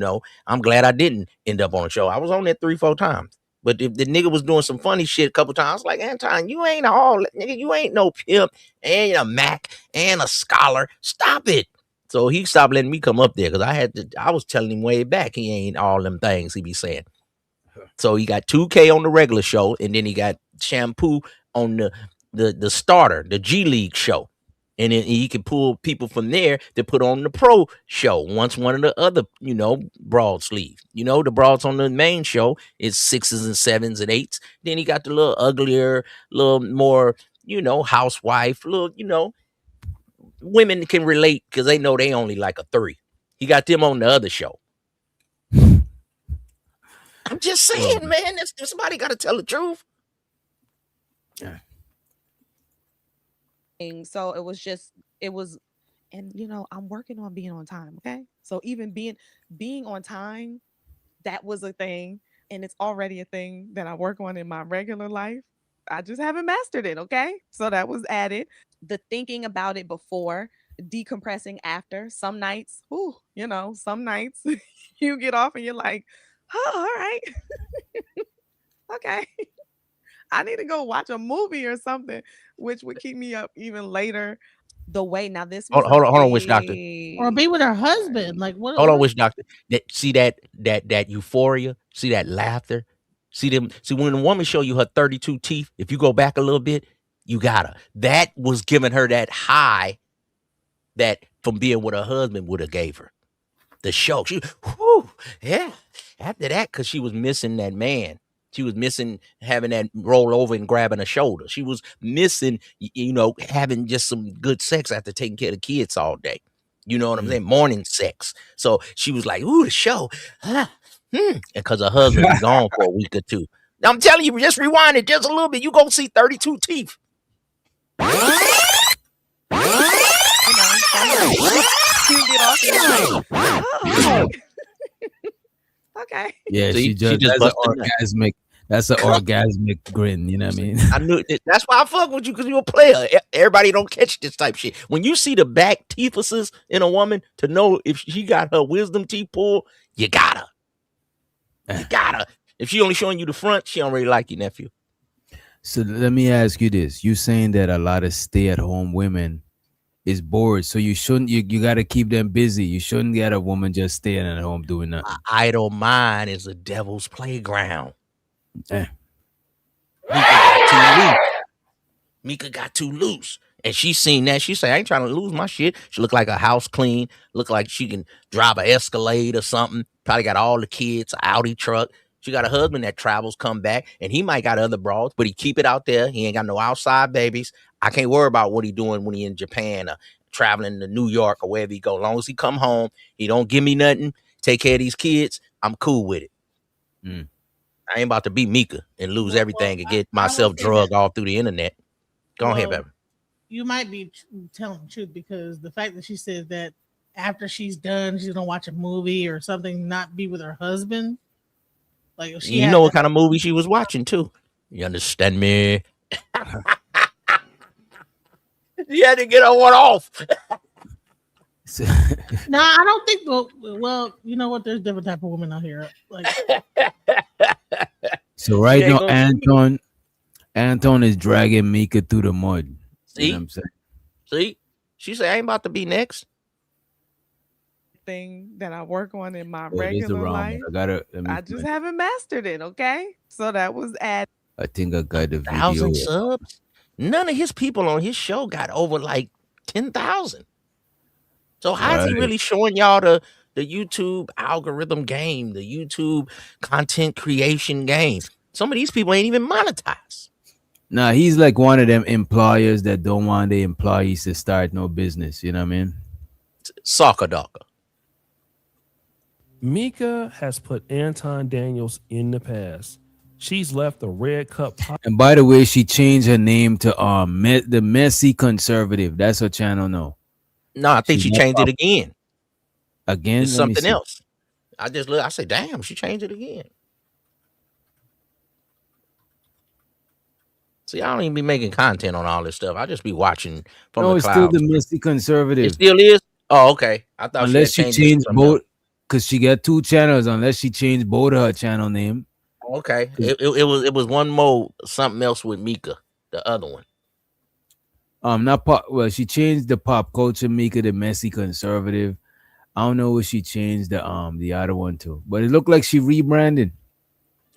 I'm glad I didn't end up on the show. I was on there 3-4 times. But if the nigga was doing some funny shit a couple times, like, Anton, you ain't nigga, you ain't no pimp and a Mac and a scholar. Stop it. So he stopped letting me come up there because I was telling him way back he ain't all them things he be saying. So he got 2K on the regular show, and then he got Shampoo on the starter, the G League show. And then he can pull people from there to put on the pro show once one of the other, broads leave. The broads on the main show is 6s and 7s and 8s. Then he got the little uglier, little more, housewife, little, women can relate because they know they only like a 3. He got them on the other show. I'm just saying, man, somebody got to tell the truth. So it was, and I'm working on being on time. Okay. So even being on time, that was a thing. And it's already a thing that I work on in my regular life. I just haven't mastered it. Okay. So that was added. The thinking about it before, decompressing after. Some nights, some nights you get off and you're like, oh, all right. Okay. I need to go watch a movie or something, which would keep me up even later. The way now this was hold on, Witch Doctor. Or be with her husband. Like what? Hold on, Witch Doctor. See that euphoria? See that laughter? See when a woman show you her 32 teeth, if you go back a little bit, you got her. That was giving her that high that from being with her husband would have gave her. The show. She, yeah. After that, because she was missing that man. She was missing having that roll over and grabbing a shoulder. She was missing, having just some good sex after taking care of the kids all day. You know what I'm saying? Morning sex. So she was like, ooh, the show. And because her husband was gone for a week or two. Now, I'm telling you, just rewind it just a little bit. You go see 32 teeth. Okay. Yeah, See, she just that's an orgasmic grin, you know what I mean? I knew it. That's why I fuck with you, because you're a player. Everybody don't catch this type shit. When you see the back teethuses in a woman to know if she got her wisdom teeth pulled, you got her. You got her. If she only showing you the front, she don't really like you, nephew. So let me ask you this. You saying that a lot of stay-at-home women is bored, so you shouldn't, you got to keep them busy. You shouldn't get a woman just staying at home doing nothing. Idle mind is a devil's playground. Eh. Mika got too loose. And she seen that. She say, I ain't trying to lose my shit. She look like a house clean. Look like she can drive an Escalade or something. Probably got all the kids, an Audi truck. She got a husband that travels, come back, and he might got other broads, but he keep it out there. He ain't got no outside babies. I can't worry about what he doing when he in Japan or traveling to New York or wherever he go. As long as he come home, he don't give me nothing, take care of these kids, I'm cool with it. I ain't about to be Mika and lose everything and get myself drugged all through the internet. Go ahead, baby. You might be telling the truth, because the fact that she says that after she's done, she's gonna watch a movie or something, not be with her husband. Like you know what kind of movie she was watching too. You understand me? You had to get her one off. No, I don't think. Well, you know what? There's different type of women out here. Like, so right now, Anton is dragging Mika through the mud. See, you know what I'm saying? See, she said, "I ain't about to be next." Thing that I work on in my regular life. I just haven't mastered it. Okay, so that was added. I think I got the video. 1,000 subs. None of his people on his show got over like 10,000. So how is he really showing y'all the YouTube algorithm game, the YouTube content creation game? Some of these people ain't even monetized. Nah, he's like one of them employers that don't want their employees to start no business. You know what I mean? Soccer dogger. Mika has put Anton Daniels in the past. She's left the Red Cup And by the way, she changed her name to the Messy Conservative. That's her channel now. No, I think she changed it again. Again, It's let me something see. else. I just look. I say, damn, she changed it again. See, I don't even be making content on all this stuff. I just be watching from No, the it's still clouds. the Messy Conservative. It still is. Oh, okay. I thought Unless she she had changed it to changed something else. both, because she got 2 channels. Unless she changed both of her channel name. Okay, it was one more something else with Mika, the other one. Not pop. Well, she changed the Pop Culture Mika, the Messy Conservative. I don't know what she changed the other one to, but it looked like she rebranded.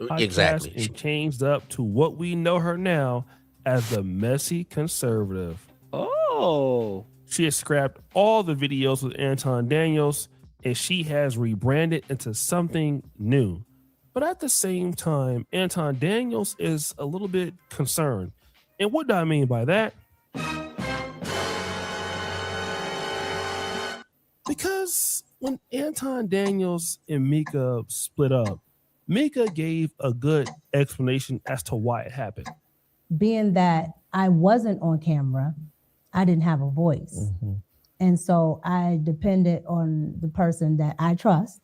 podcast Exactly. and changed up to what we know her now as the Messy Conservative. Oh, She has scrapped all the videos with Anton Daniels, and she has rebranded into something new. But at the same time, Anton Daniels is a little bit concerned. And what do I mean by that? Because when Anton Daniels and Mika split up, Mika gave a good explanation as to why it happened. Being that I wasn't on camera, I didn't have a voice. And so I depended on the person that I trust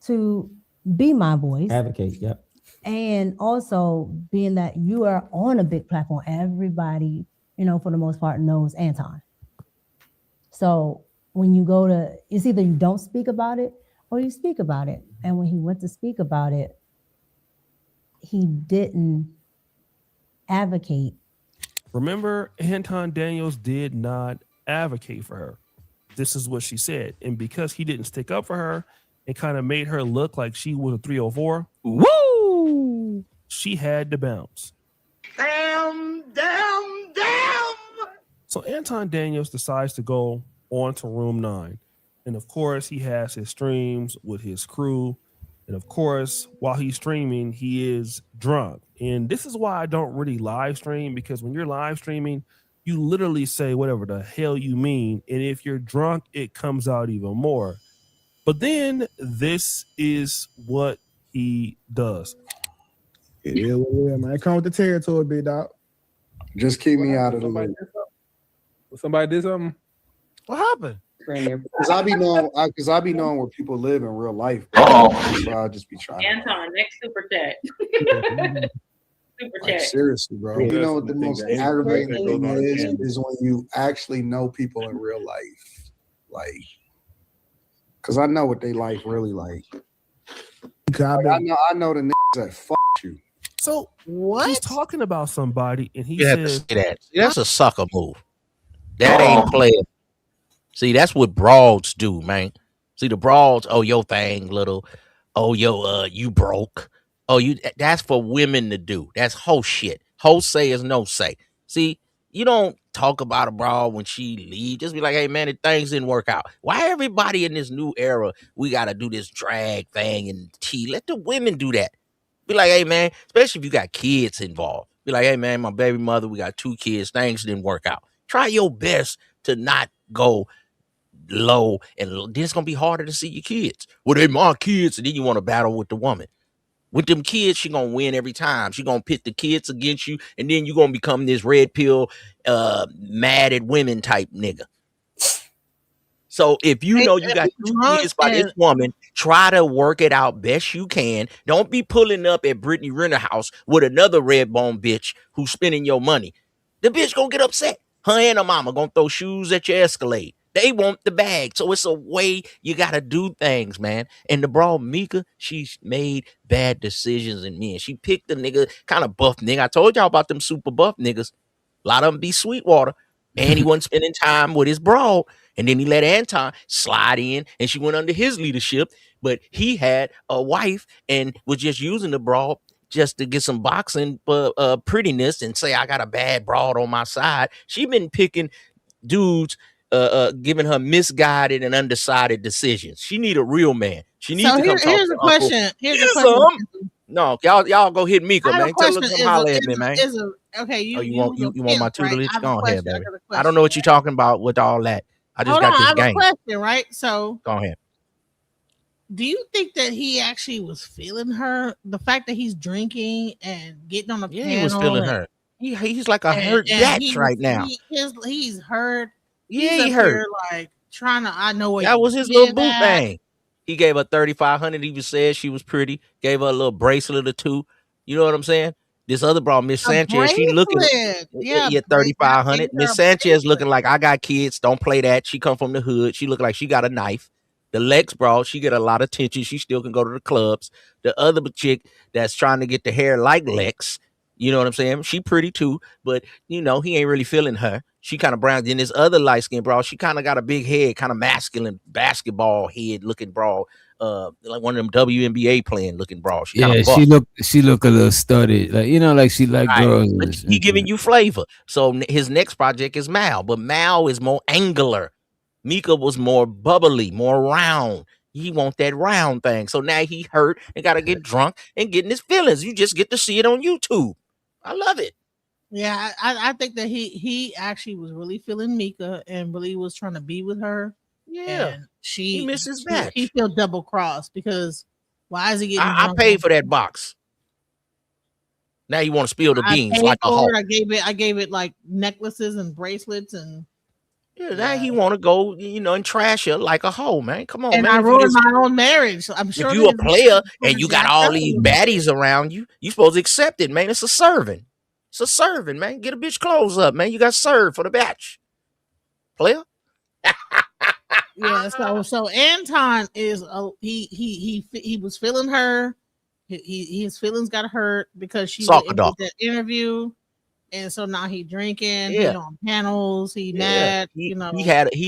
to be my voice. advocate. Yep. And also being that you are on a big platform, everybody, for the most part knows Anton. So when you go to, it's either you don't speak about it or you speak about it. And when he went to speak about it, he didn't advocate. Remember, Anton Daniels did not advocate for her. This is what she said. And because he didn't stick up for her and kind of made her look like she was a 304, Woo! she had to bounce. Damn. So Anton Daniels decides to go on to Room 9. And of course, he has his streams with his crew. And of course, while he's streaming, he is drunk. And this is why I don't really live stream, because when you're live streaming, you literally say whatever the hell you mean. And if you're drunk, it comes out even more. But then this is what he does. Yeah, man. Come with the territory, big dog. Just keep me out of the loop. Somebody did something. What happened? Because I be knowing where people live in real life. So I'll just be trying. Anton, next super chat. Super Like, chat. seriously, bro. You know what the most aggravating thing is when you actually know people in real life. Like, because I know what they life really like. I know the niggas that fuck you. So he's talking about somebody, and he You have to says, say that. See, that's a sucker move. That ain't playing. See, that's what broads do, man. See, the broads, oh, your thing, little. Oh, you broke. Oh, that's for women to do. That's hoe shit. Hoe say is no say. See, you don't talk about a broad when she leave. Just be like, hey, man, things didn't work out. Why everybody in this new era, we got to do this drag thing and tea? Let the women do that. Be like, hey, man, especially if you got kids involved. Be like, hey, man, my baby mother, we got 2 kids. Things didn't work out. Try your best to not go low, and then it's going to be harder to see your kids. Well, they my kids, and then you want to battle with the woman. With them kids, she going to win every time. She going to pit the kids against you, and then you going to become this red pill, mad at women type nigga. So if you know you got 2 kids by this woman, try to work it out best you can. Don't be pulling up at Brittany Renner house with another red bone bitch who's spending your money. The bitch gonna get upset. Her and her mama gonna throw shoes at your Escalade. They want the bag. So it's a way you gotta do things, man. And the broad Mika, she's made bad decisions in men. She picked a nigga, kind of buff nigga. I told y'all about them super buff niggas. A lot of them be Sweetwater. And he wasn't spending time with his broad. And then he let Anton slide in, and she went under his leadership. But he had a wife and was just using the broad just to get some boxing prettiness and say, I got a bad broad on my side. She been picking dudes, giving her misguided and undecided decisions. She need a real man. She needs to come talk here's to a question. Uncle. Here's a question. No, y'all go hit Mika, I have man. a Tell her question. to holler at me, man. Okay, you want my tutelage? Right? Go ahead, baby. I I don't know what you're talking about with all that. I just Hold got on, I this have game. a question, right? So Go ahead. Do you think that he actually was feeling her? The fact that he's drinking and getting on the Yeah, panel, he was feeling her. He's like a hurt batch right now. He's hurt. Yeah, He's he up hurt. here like trying to. I know what That you was his did little boo at. thing. He gave her 3,500. He even said she was pretty. Gave her a little bracelet or two. You know what I'm saying? This other bro, Miss A Sanchez, she looking bracelet. Yeah, 3,500. gave her Miss a Sanchez bracelet. looking like I got kids. Don't play that. She come from the hood. She look like she got a knife. The Lex bro, she get a lot of attention. She still can go to the clubs. The other chick that's trying to get the hair like Lex, you know what I'm saying? She pretty too, but you know, he ain't really feeling her. She kind of brown. Then this other light skinned bro, she kind of got a big head, kind of masculine basketball head looking bro. Like one of them WNBA playing looking bro. She kind Yeah, of buff. she look a little studied, like like she like Right. girls. But he giving you flavor. So his next project is Mal, but Mal is more angular. Mika was more bubbly, more round. He want that round thing. So now he hurt and got to get drunk and get in his feelings. You just get to see it on YouTube. I love it. Yeah, I think that he actually was really feeling Mika and really was trying to be with her. Yeah, and he missed his match. He felt double crossed because why is he getting? I paid for that box. Now you want to spill the beans like a hoe. I gave it like necklaces and bracelets and. Yeah, now he want to go, and trash her like a hoe, man. Come on, and man. I ruined my own marriage. I'm sure if you a player and you got all these baddies around you, you supposed to accept it, man. It's a serving. It's a serving, man. Get a bitch clothes up, man. You got served for the batch. Player. Yeah, so Anton is he was feeling her. His feelings got hurt because she did that interview. And so now he drinking, he on panels, he mad, he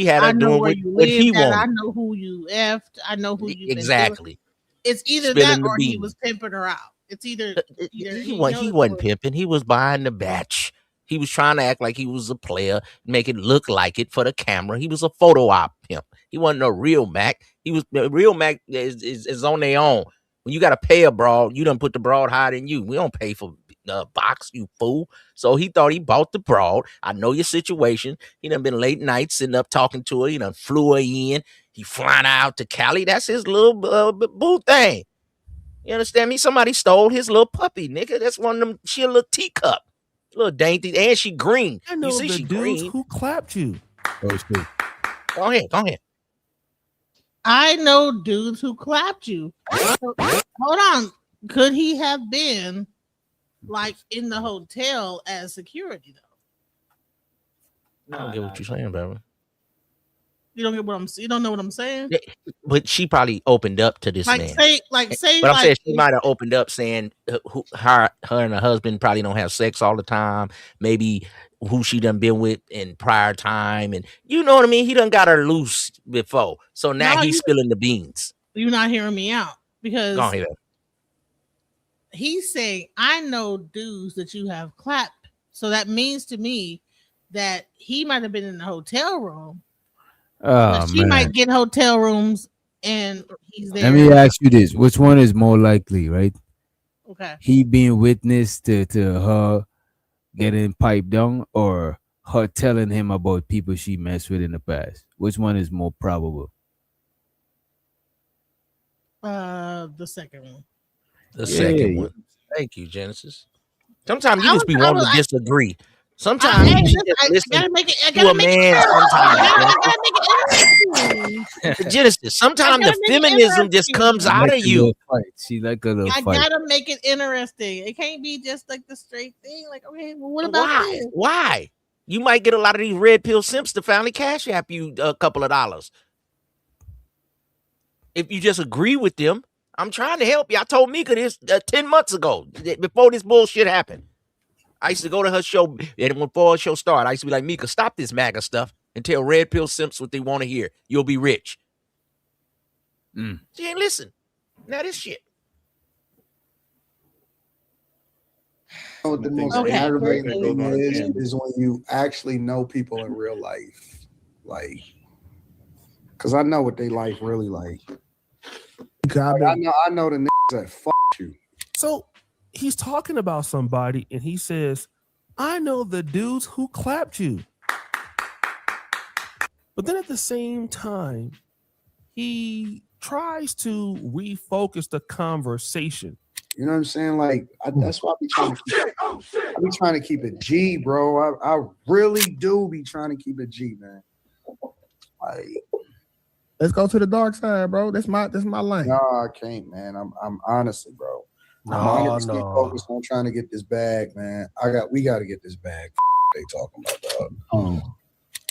had I her know doing where what you he live at, I wanted. know who you effed, I know who you exactly. It's either Spilling that or the he beans. was pimping her out. It's either he wasn't pimping. He was buying the batch. He was trying to act like he was a player, make it look like it for the camera. He was a photo op pimp. He wasn't a real Mac. He was the real Mac is on their own. When you got to pay a broad, you done put the broad higher than you. We don't pay for box, you fool. So he thought he bought the broad. I know your situation. He done been late nights sitting up talking to her. He done flew her in. He flying out to Cali. That's his little boo thing. You understand me? Somebody stole his little puppy, nigga. That's one of them. She a little teacup, little dainty, and she green. I know you see the she dudes green. who clapped you. Go ahead. I know dudes who clapped you. Hold on. Could he have been like in the hotel as security though? I don't get what you're saying, baby. You don't get what I'm. You don't know what I'm saying. Yeah, but she probably opened up to this man. Say. But I'm saying she might have opened up saying her and her husband probably don't have sex all the time. Maybe who she done been with in prior time, and you know what I mean. He done got her loose before, so now he's spilling the beans. You're not hearing me out because Go ahead. He's saying, I know dudes that you have clapped. So that means to me that he might have been in the hotel room. She might get hotel rooms and he's there. Let me ask you this. Which one is more likely, right? Okay. He being witness to her getting piped down or her telling him about people she messed with in the past? Which one is more probable? The second one. The second one. Thank you, Genesis. Sometimes you just be wanting to disagree. Sometimes you just listen to a man. Genesis. Sometimes the feminism just comes out of you. She like a little I fight. gotta make it interesting. It can't be just like the straight thing. Like, okay, well, what about this? Why? You might get a lot of these red pill simps to finally cash app you a couple of dollars. If you just agree with them, I'm trying to help you. I told Mika this 10 months ago, before this bullshit happened. I used to go to her show, and before her show started, I used to be like, Mika, stop this MAGA stuff and tell red pill simps what they want to hear. You'll be rich. She ain't listen. Now this shit. What the most aggravating thing is when you actually know people in real life. Like, because I know what they life really like. I know the niggas that fuck you. So he's talking about somebody and he says, I know the dudes who clapped you. But then at the same time, he tries to refocus the conversation. You know what I'm saying? Like that's why I be trying to keep it G, bro. I really do be trying to keep it G, man. Like, Let's go to the dark side, bro. That's my lane. no, I can't, man. I'm honestly, bro. I'm 100% focused on trying to get this bag, man. We got to get this bag. They talking about, dog.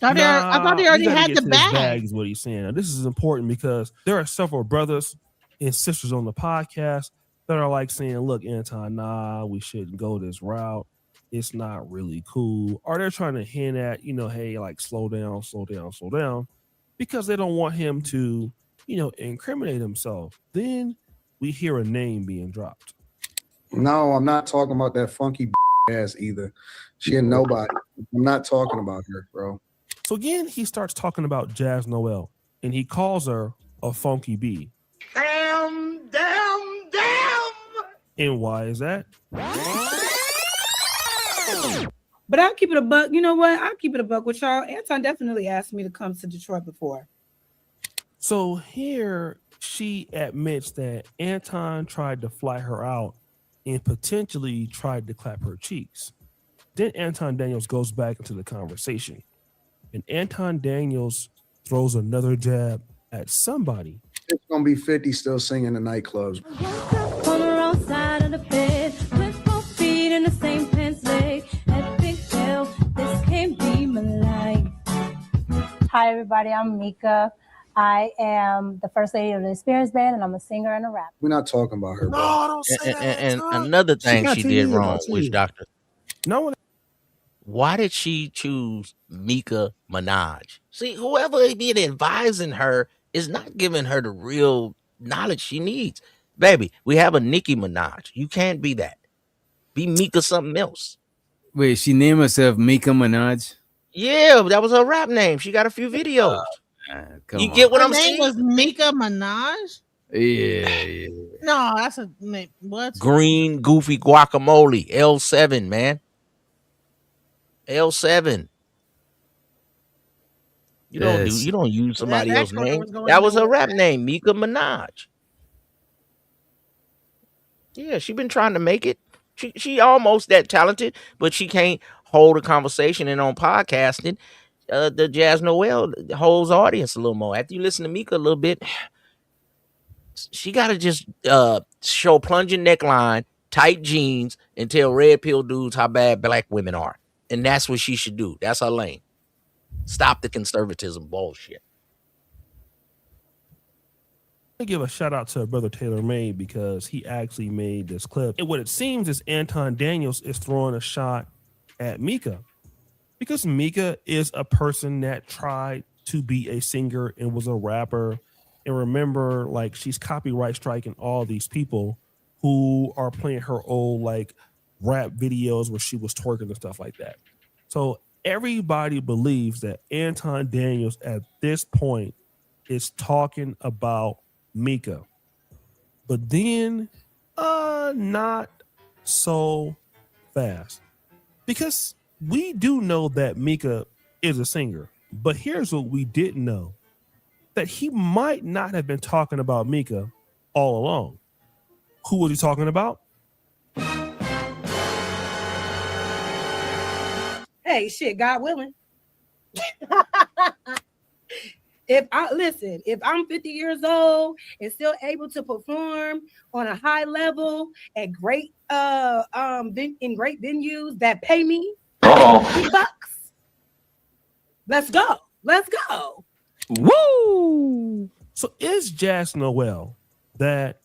I thought they already you gotta had get the to this bag. is what he's saying. Now, this is important because there are several brothers and sisters on the podcast that are like saying, look, Anton, nah, we shouldn't go this route. It's not really cool. Or they're trying to hint at, hey, like slow down, because they don't want him to, incriminate himself. Then we hear a name being dropped. No, I'm not talking about that funky ass either. She ain't nobody. I'm not talking about her, bro. So again, he starts talking about Jazz Noel, and he calls her a funky bee. Damn. And why is that? But I'll keep it a buck. You know what? I'll keep it a buck with y'all. Anton definitely asked me to come to Detroit before. So here she admits that Anton tried to fly her out and potentially tried to clap her cheeks. Then Anton Daniels goes back into the conversation, and Anton Daniels throws another jab at somebody. It's gonna be 50 still singing in nightclubs. On the wrong side of the bed, with both feet in the same pants leg. Epic fail, this can't be my life. Hi, everybody. I'm Mika. I am the first lady of the Experience Band, and I'm a singer and a rapper. We're not talking about her, bro. No, don't say And another thing she did wrong, Witch Doctor. No one. Why did she choose Mika Minaj? See, whoever been advising her is not giving her the real knowledge she needs. Baby, we have a Nicki Minaj. You can't be that. Be Mika something else. Wait, she named herself Mika Minaj? Yeah, that was her rap name. She got a few videos. You get what Her I'm name saying? was Mika Minaj. Yeah. No, that's a name. What? Green Goofy Guacamole, L7, man. L7. You don't use somebody else's name. That was her rap name, Mika Minaj. Yeah, she been trying to make it. She almost that talented, but she can't hold a conversation. And on podcasting, the Jazz Noel holds audience a little more. After you listen to Mika a little bit, she got to just show plunging neckline, tight jeans, and tell red pill dudes how bad black women are. And that's what she should do. That's her lane. Stop the conservatism bullshit. I give a shout out to her brother Taylor Made because he actually made this clip. And what it seems is Anton Daniels is throwing a shot at Mika because Mika is a person that tried to be a singer and was a rapper. And remember, like, she's copyright striking all these people who are playing her old like rap videos where she was twerking and stuff like that. So everybody believes that Anton Daniels at this point is talking about Mika. But then not so fast. Because we do know that Mika is a singer. But here's what we didn't know. That he might not have been talking about Mika all along. Who was he talking about? Hey, shit, God willing. If I'm 50 years old and still able to perform on a high level at great in great venues that pay me $50, let's go. Woo! So is Jazz Noel that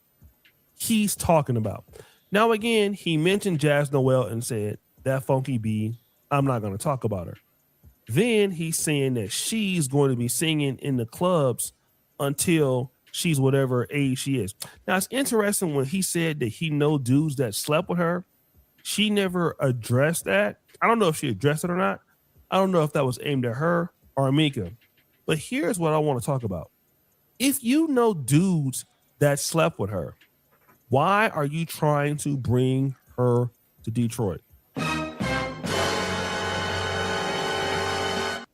he's talking about? Now again, he mentioned Jazz Noel and said that funky bee, I'm not going to talk about her. Then he's saying that she's going to be singing in the clubs until she's whatever age she is. Now, it's interesting when he said that he know dudes that slept with her. She never addressed that. I don't know if she addressed it or not. I don't know if that was aimed at her or Mika. But here's what I want to talk about. If you know dudes that slept with her, why are you trying to bring her to Detroit?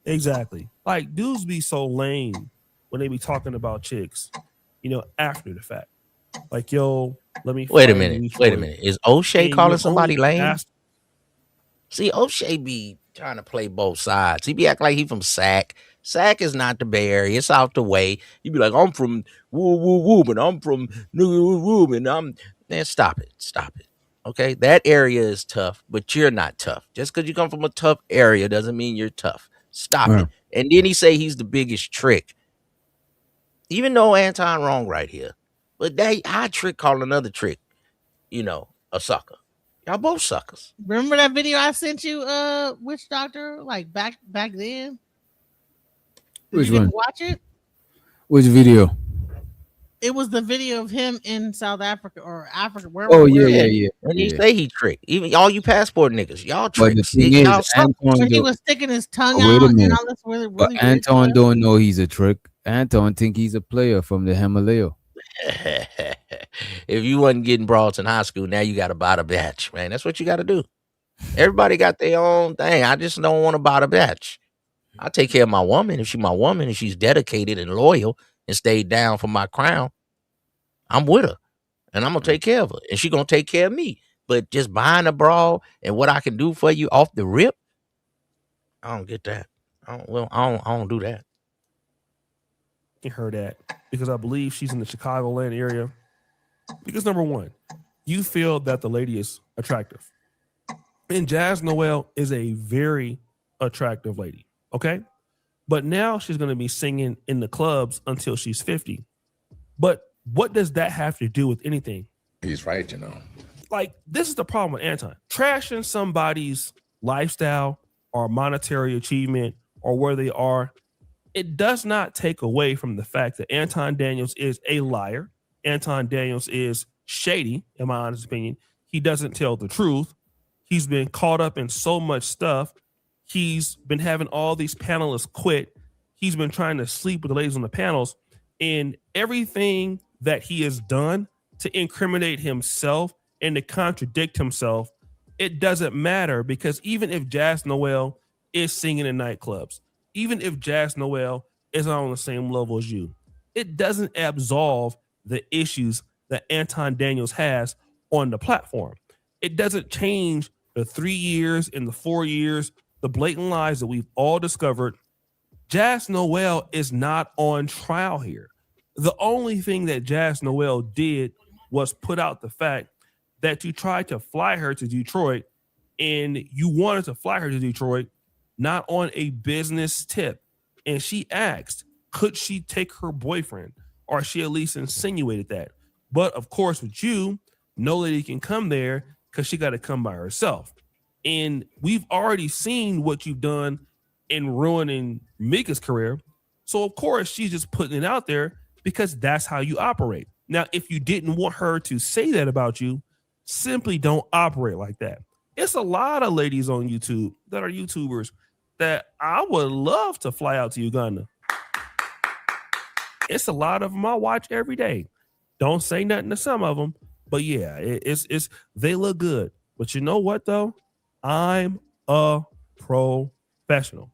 Exactly. Like, dudes be so lame when they be talking about chicks. after the fact. Like, yo, let me Wait a fire minute. you Wait a for- minute. Is O'Shea and calling you're somebody only lame? asked- See, O'Shea be trying to play both sides. He be acting like he from Sac. Sac is not the Bay Area. It's out the way. He be like, I'm from woo woo woo, and I'm from woo woo, and I'm. Man, stop it. Stop it. Okay, that area is tough, but you're not tough. Just because you come from a tough area doesn't mean you're tough. Stop Right. it. And then he say he's the biggest trick. Even though Anton wrong right here, but I trick call another trick, a sucker. Y'all both suckers. Remember that video I sent you, Witch Doctor, like back then? Which You didn't one? watch it? Which video? It was the video of him in South Africa or Africa. Oh yeah. When you say he trick, even all you passport niggas, y'all But the tricks. thing Y'all is, suck. When Anton he don't, was sticking his tongue wait out a and minute. all this really But weird Anton stuff. don't know he's a trick. Anton think he's a player from the Himalaya. If you wasn't getting broads in high school, now you got to buy the batch, man. That's what you got to do. Everybody got their own thing. I just don't want to buy the batch. I take care of my woman. If she's my woman and she's dedicated and loyal and stayed down for my crown, I'm with her. And I'm going to take care of her. And she going to take care of me. But just buying a broad and what I can do for you off the rip, I don't get that. I don't do that. her that because I believe she's in the Chicagoland area. Because number one, you feel that the lady is attractive. And Jazz Noel is a very attractive lady. Okay. But now she's going to be singing in the clubs until she's 50. But what does that have to do with anything? He's right, Like, this is the problem with Anton. Trashing somebody's lifestyle or monetary achievement or where they are, it does not take away from the fact that Anton Daniels is a liar. Anton Daniels is shady, in my honest opinion. He doesn't tell the truth. He's been caught up in so much stuff. He's been having all these panelists quit. He's been trying to sleep with the ladies on the panels. And everything that he has done to incriminate himself and to contradict himself, it doesn't matter, because even if Jazz Noel is singing in nightclubs, even if Jazz Noel is on the same level as you, it doesn't absolve the issues that Anton Daniels has on the platform. It doesn't change the 3 years and the 4 years, the blatant lies that we've all discovered. Jazz Noel is not on trial here. The only thing that Jazz Noel did was put out the fact that you tried to fly her to Detroit, and you wanted to fly her to Detroit not on a business tip. And she asked, could she take her boyfriend? Or she at least insinuated that. But of course, with you, no lady can come there because she got to come by herself. And we've already seen what you've done in ruining Mika's career. So of course, she's just putting it out there because that's how you operate. Now, if you didn't want her to say that about you, simply don't operate like that. It's a lot of ladies on YouTube that are YouTubers that I would love to fly out to Uganda. It's a lot of them I watch every day. Don't say nothing to some of them, but yeah, it's they look good. But you know what though? I'm a professional,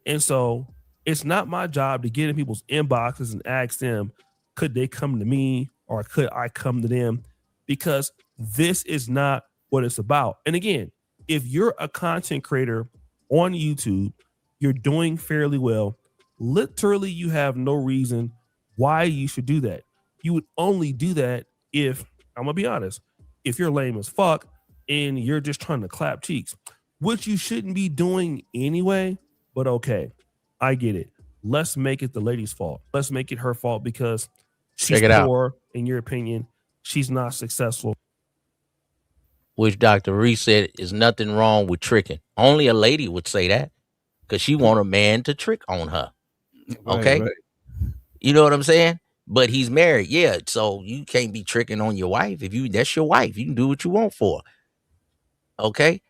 and so it's not my job to get in people's inboxes and ask them, could they come to me or could I come to them? Because this is not what it's about. And again, if you're a content creator on YouTube, you're doing fairly well. Literally, you have no reason why you should do that. You would only do that if, I'm gonna be honest, if you're lame as fuck and you're just trying to clap cheeks, which you shouldn't be doing anyway. But okay, I get it. Let's make it the lady's fault. Let's make it her fault because she's Check it out. poor, in your opinion. She's not successful. Which Dr. Reese said is nothing wrong with tricking. Only a lady would say that because she want a man to trick on her. Okay. Right. You know what I'm saying? But he's married. Yeah. So you can't be tricking on your wife. That's your wife. You can do what you want for her. Okay.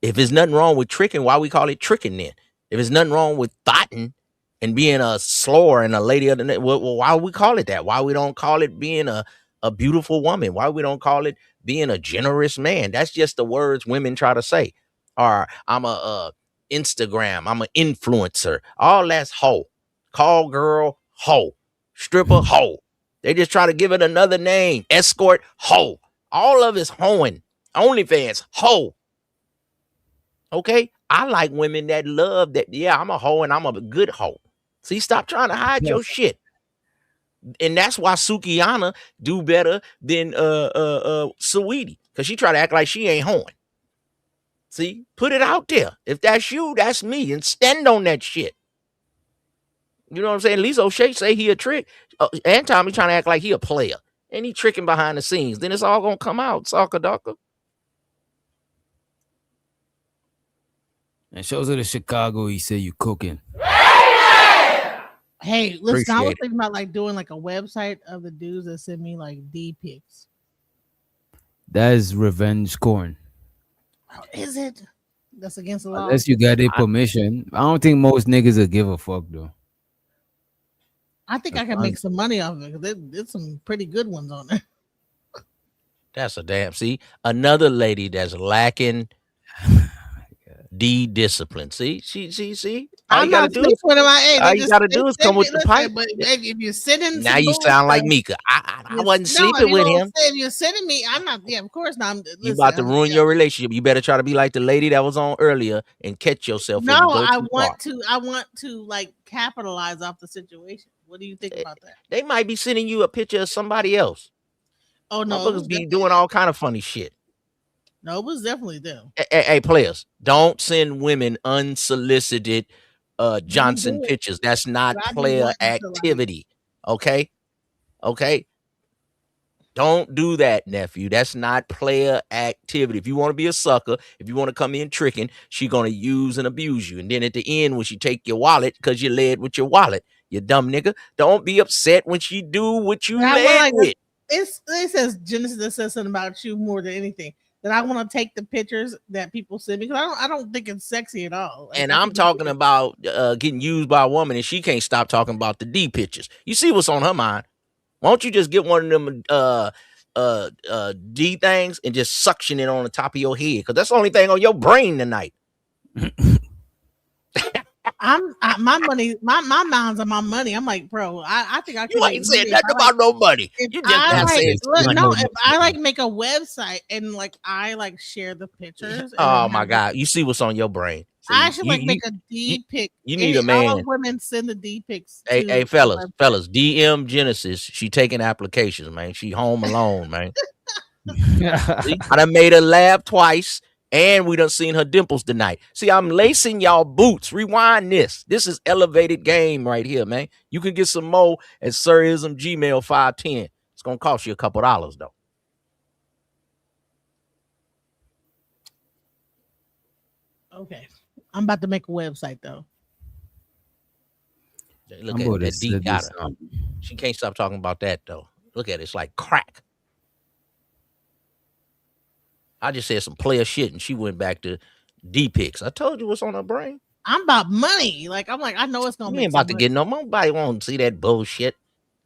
If there's nothing wrong with tricking, why we call it tricking then? If there's nothing wrong with thotting and being a slower and a lady of the night, well, why we call it that? Why we don't call it being a beautiful woman? Why we don't call it being a generous man? That's just the words women try to say. Or I'm a Instagram, I'm an influencer. All that's hoe. Call girl hoe. Stripper hoe. They just try to give it another name. Escort, hoe. All of it's hoeing. OnlyFans, hoe. Okay? I like women that love that. Yeah, I'm a hoe and I'm a good hoe. See, stop trying to hide your shit. And that's why Sukiyana do better than Saweetie. Because she try to act like she ain't hoeing. See? Put it out there. If that's you, that's me. And stand on that shit. You know what I'm saying? At least O'Shea say he a trick. And Tommy trying to act like he a player. And he tricking behind the scenes. Then it's all going to come out. Soccer ducker. And shows her to Chicago. He said you cooking. Hey, listen, I was Appreciate it. thinking about like doing like a website of the dudes that send me like D pics. That is revenge corn. Is it? That's against the law. Unless you got their permission. I don't think most niggas will give a fuck though. I think I can make some money off of it because there's some pretty good ones on there. That's a damn. See, another lady that's lacking discipline. See. All you gotta do is come with the pipe. But if you're sitting, Now you sound like Mika. I wasn't sleeping with him. If you're sitting me, I'm not. Yeah, of course not. You about to ruin your relationship. You better try to be like the lady that was on earlier and catch yourself. No, I want to like capitalize off the situation. What do you think about that? They might be sending you a picture of somebody else. Oh no, motherfuckers be doing all kind of funny shit. No, it was definitely them. Hey, players, don't send women unsolicited Johnson pictures. That's not player activity. Okay? Don't do that, nephew. That's not player activity. If you want to be a sucker, if you want to come in tricking, she gonna use and abuse you. And then at the end, when she take your wallet, because you led with your wallet, you dumb nigga, don't be upset when she do what you led with. It says Genesis that says something about you more than anything. That I want to take the pictures that people send me because I don't think it's sexy at all. Like, and I'm talking about getting used by a woman, and she can't stop talking about the D pictures. You see what's on her mind? Why don't you just get one of them D things and just suction it on the top of your head? Because that's the only thing on your brain tonight. My money, my mind's on my money. I'm like, bro, I think I can. You ain't said nothing about no money. You just if I like make a website and like I like share the pictures. Oh my God, you see what's on your brain. See, I should make a D pic. You need a man. All women send the D pics. Hey, fellas, DM Genesis. She taking applications, man. She home alone, man. See, I done made her laugh twice. And we done seen her dimples tonight. See, I'm lacing y'all boots. Rewind this. This is elevated game right here, man. You can get some more at Sirism Gmail 510. It's gonna cost you a couple dollars though. Okay, I'm about to make a website though. Look at that D got her. She can't stop talking about that though. Look at it. It's like crack. I just said some player shit and she went back to D pics. I told you what's on her brain. I'm about money. I'm like, I know it's gonna You be ain't about to get no nobody won't see that bullshit.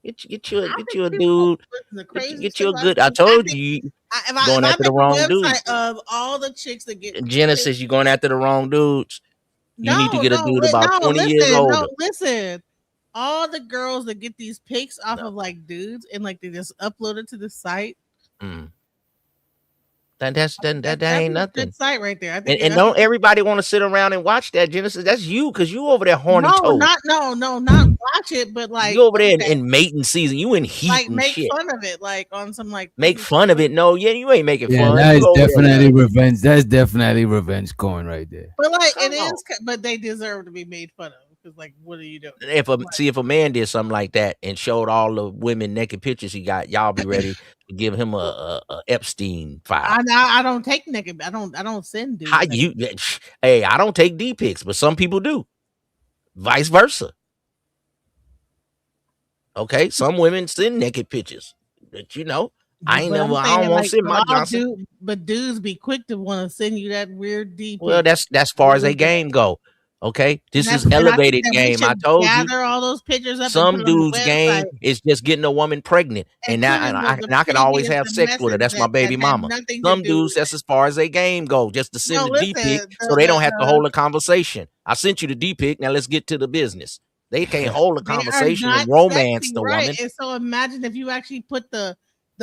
Get you a dude. Get you a good. I told you going after the wrong dude. Of all the chicks that get Genesis, you going after the wrong dudes. You need to get a dude about 20 years older. No, listen. All the girls that get these pics off of like dudes and like they just upload it to the site. That ain't nothing. Good site right there. I think and don't everybody want to sit around and watch that, Genesis? That's you, because you over there horny toad. Not watch it, but like you over there in mating season. You in heat like and make shit. fun of it, like on some like make fun of it. No, you ain't making fun. That is definitely revenge. That's definitely revenge corn right there. But like it is, but they deserve to be made fun of. Because like, what are you doing? If a man did something like that and showed all the women naked pictures he got, y'all be ready to give him a Epstein file. I don't take naked. I don't send dudes. Hey, I don't take D pics, but some people do. Vice versa. Okay, some women send naked pictures. But I don't want to send my Johnson. But dudes be quick to want to send you that weird D. Well, that's far as a game go. Okay, this is elevated game. I told you. All those pictures up. Some dude's game is just getting a woman pregnant, and I can always have sex with her. That's my baby mama. Some dudes, that's as far as a game go, just to send a D pic so they don't have to hold a conversation. I sent you the D pic. Now let's get to the business. They can't hold a They are conversation not and romance sexy, the right? woman. And so imagine if you actually put the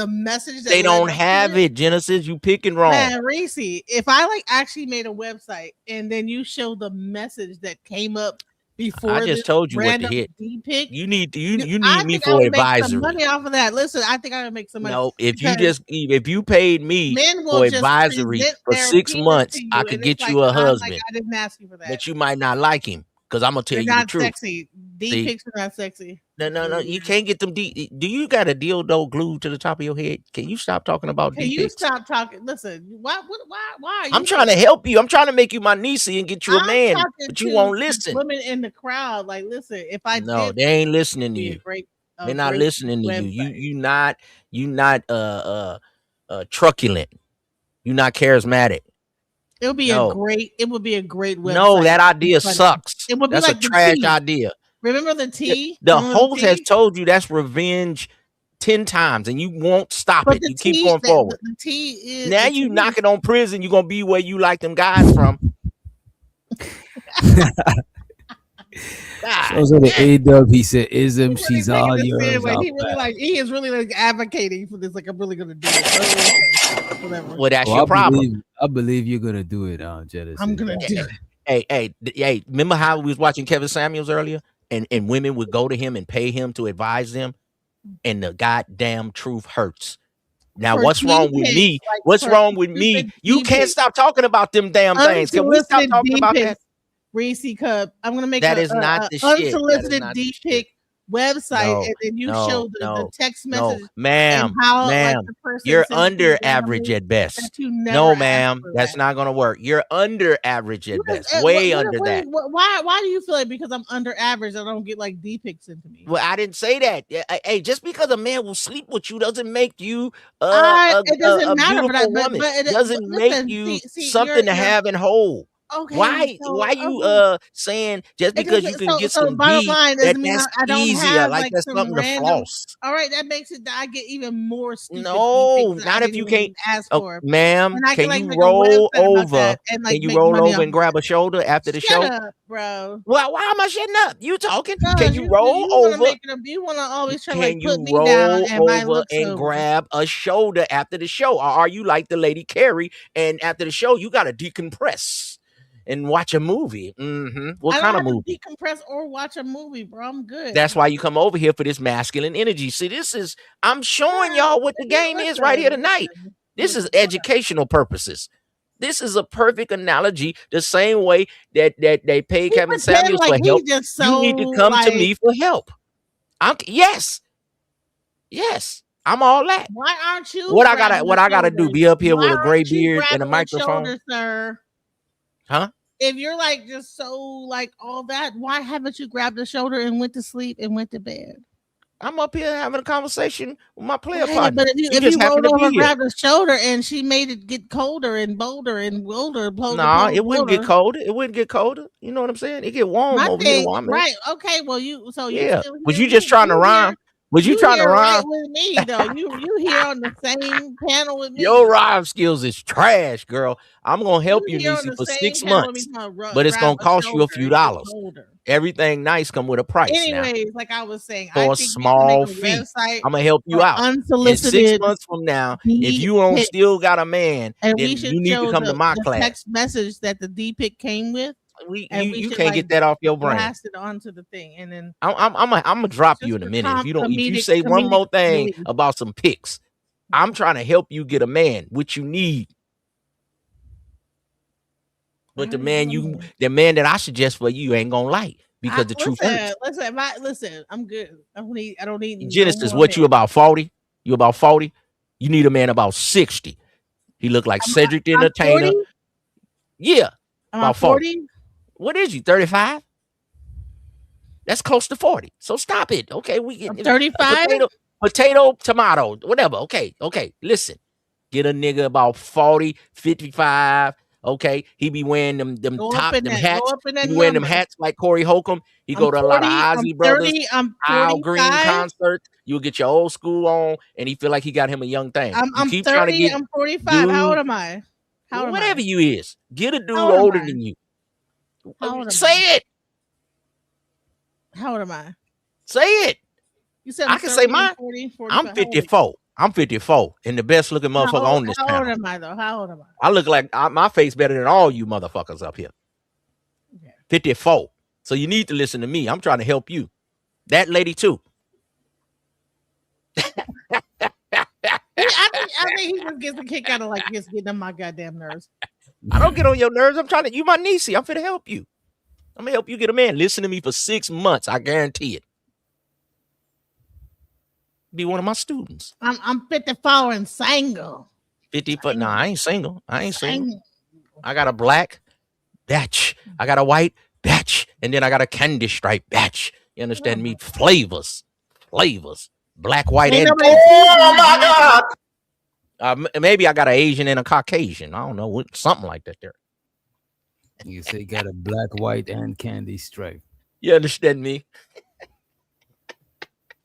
message that They led don't up to have it, Genesis. You picking wrong. Man, Reese, if I like actually made a website and then you show the message that came up before I just this told you what to random hit. D-pic, You need you I need me think I for would make some advisory. money off of that. Listen, I think I would make some money. No, if because you paid me men will for just advisory present for their 6 penis months, to you, I and could it's get like, you a I'm like, husband. I didn't ask you for that. But you might not like him because I'm gonna tell They're you the not truth. sexy. D-pics are not sexy. No. You can't get them. Do you got a dildo glued to the top of your head? Can you stop talking about Can you D-pics? stop talking? Listen, why are you? I'm trying to help you. I'm trying to make you my niecey and get you a I'm man, talking but you to won't listen. women in the crowd. Like, listen, if I No, did, they ain't listening to be a you. great, They're not great listening to you. website. You not truculent. You're not charismatic. It would be No. a great website. No, that idea It's funny. sucks. It would be That's like a the trash tea. idea. Remember the tea? The Remember host has tea? told you that's revenge 10 times and you won't stop But it. the You keep tea, going forward. the tea is Now the you tea knocking on prison, you're gonna be where you like them guys from. So the A-Dub, he said, ism, is she's really all taking this yours. serious. Like, out he really back. he is really like advocating for this. Like, I'm really gonna do it. Okay, whatever. Well, that's Oh, your problem. I believe you're gonna do it, Genesis. I'm gonna do it. Hey, remember how we was watching Kevin Samuels earlier? And women would go to him and pay him to advise them, and the goddamn truth hurts. Now, For what's wrong with D-pics, me? like, What's for wrong with me? stupid You can't D-pics. stop talking about them damn things. Can we stop Unsolicited talking about that? D-pics, Reese Cup. I'm gonna make That a, is not the shit. That is unsolicited not the shit. D-pic website, No, and then you no, show the no, text no, message ma'am, and how like ma'am, the person you're sends you under the average numbers at best. that you never No, asked ma'am, for that's that. not gonna work. You're under average at What is- best, way what- under what- that. Why do you feel like because I'm under average, I don't get like D-pics into me? Well, I didn't say that. Hey, just because a man will sleep with you doesn't make you It a doesn't matter, beautiful but woman. it Doesn't make listen, you see, something to have and hold. okay. Why So, you okay. Saying just It because you doesn't- can so- get so some bottom D line that doesn't mean that's I don't easier, have like like that's some something to random. floss. All right, that makes it that I get even more stupid. No, D-pics that I not if didn't you even can't. ask Oh, for. ma'am, And I can like you make a roll website about over? that and like Can you make roll money over off and grab a shoulder after the Shut show? up, bro. Well, why am I shutting up? You talking? Can Because you roll over? You want to always try to Can like you put me down roll and my over looks and over. grab a shoulder after the show? Or are you like the lady Carrie and after the show, you got to decompress and watch a movie? What I kind don't of have movie? to decompress or watch a movie, bro. I'm good. That's why you come over here for this masculine energy. See, I'm showing y'all what the game is right here tonight. This is educational purposes. This is a perfect analogy. The same way that they pay Kevin pretend Samuels like for he help, just you need to so, come to like- me for help. Yes, I'm all that. Why aren't you? What I grabbing gotta the do? shoulders? Be up here Why with a gray aren't you beard and a grabbing the microphone? shoulders, sir? Huh? If you're like just so like all that, why haven't you grabbed the shoulder and went to sleep and went to bed? I'm up here having a conversation with my player Hey, partner. but if you just happen rolled to over be and here. grabbed the shoulder and she made it get colder and bolder and wilder, No, it wouldn't get colder. It wouldn't get colder. You know what I'm saying? It get warm My over here. thing, where I'm at. right? Okay, well, you so you Yeah. still Was here you just with- trying to you rhyme? here- Was you trying to here rhyme? right with me though? You here on the same panel with me? Your rhyme skills is trash, girl. I'm gonna help you, here on Niecy, the for same 6 panel with months, me trying to but it's grab gonna cost you a shoulder few and get dollars. colder. Everything nice come with a price now. Anyways, like I was saying, For I a think small we should fee, make a website I'm gonna help you for out. And 6 unsolicited months from now, if you don't D-pics. still got a man, And then we should you need show to come to my the class. text message that the D-pic came with. And we You should, can't like, get that off your brain. blast it onto the thing, and then I'm gonna drop you in a for minute. If you comedic- say one more comedic thing relief. about some pics, I'm trying to help you get a man, which you need. But the man that I suggest for you ain't gonna like because the truth hurts. Listen, I'm good. I don't need no Genesis, more what you men. about 40? You about 40? You need a man about 60. He look like Cedric the Entertainer. 40? Yeah, Am I about 40? What is you? 35? That's close to 40. So stop it. Okay, we get 35. Potato, tomato, whatever. Okay. Listen, get a nigga about 40, 55. Okay, he be wearing them Go top up in them that- hats. go up in that He be wearing them number. hats like Corey Holcomb. He I'm go to a lot of 40, I'm Ozzy Brothers, 30, I'm Al Green 45. concerts. You'll get your old school on, and he feel like he got him a young thing. You I'm keep 30. trying to get I'm 45. How old dude- am I? How old am whatever I? you is. Get a dude How old am older I? than you. How old am Say it. How old am I? Say it. You said I I'm can say 30, mine. 40, 45. I'm 54. I'm 54, and the best looking motherfucker on this How old panel. am I though? How old am I? I look like my face better than all you motherfuckers up here. 54. So you need to listen to me. I'm trying to help you. That lady too. I think he just gets a kick out of like just getting on my goddamn nerves. I don't get on your nerves. I'm trying to. You my niecey. I'm finna help you. I'm gonna help you get a man. Listen to me for 6 months. I guarantee it. Be one of my students. I'm 54 and single. 50 foot. Nah, I ain't single. I ain't single. I got a black batch. I got a white batch, and then I got a candy stripe batch. You understand me? Flavors. Black, white, and Oh my God! maybe I got an Asian and a Caucasian. I don't know, something like that. There. You say got a black, white, and candy stripe. You understand me?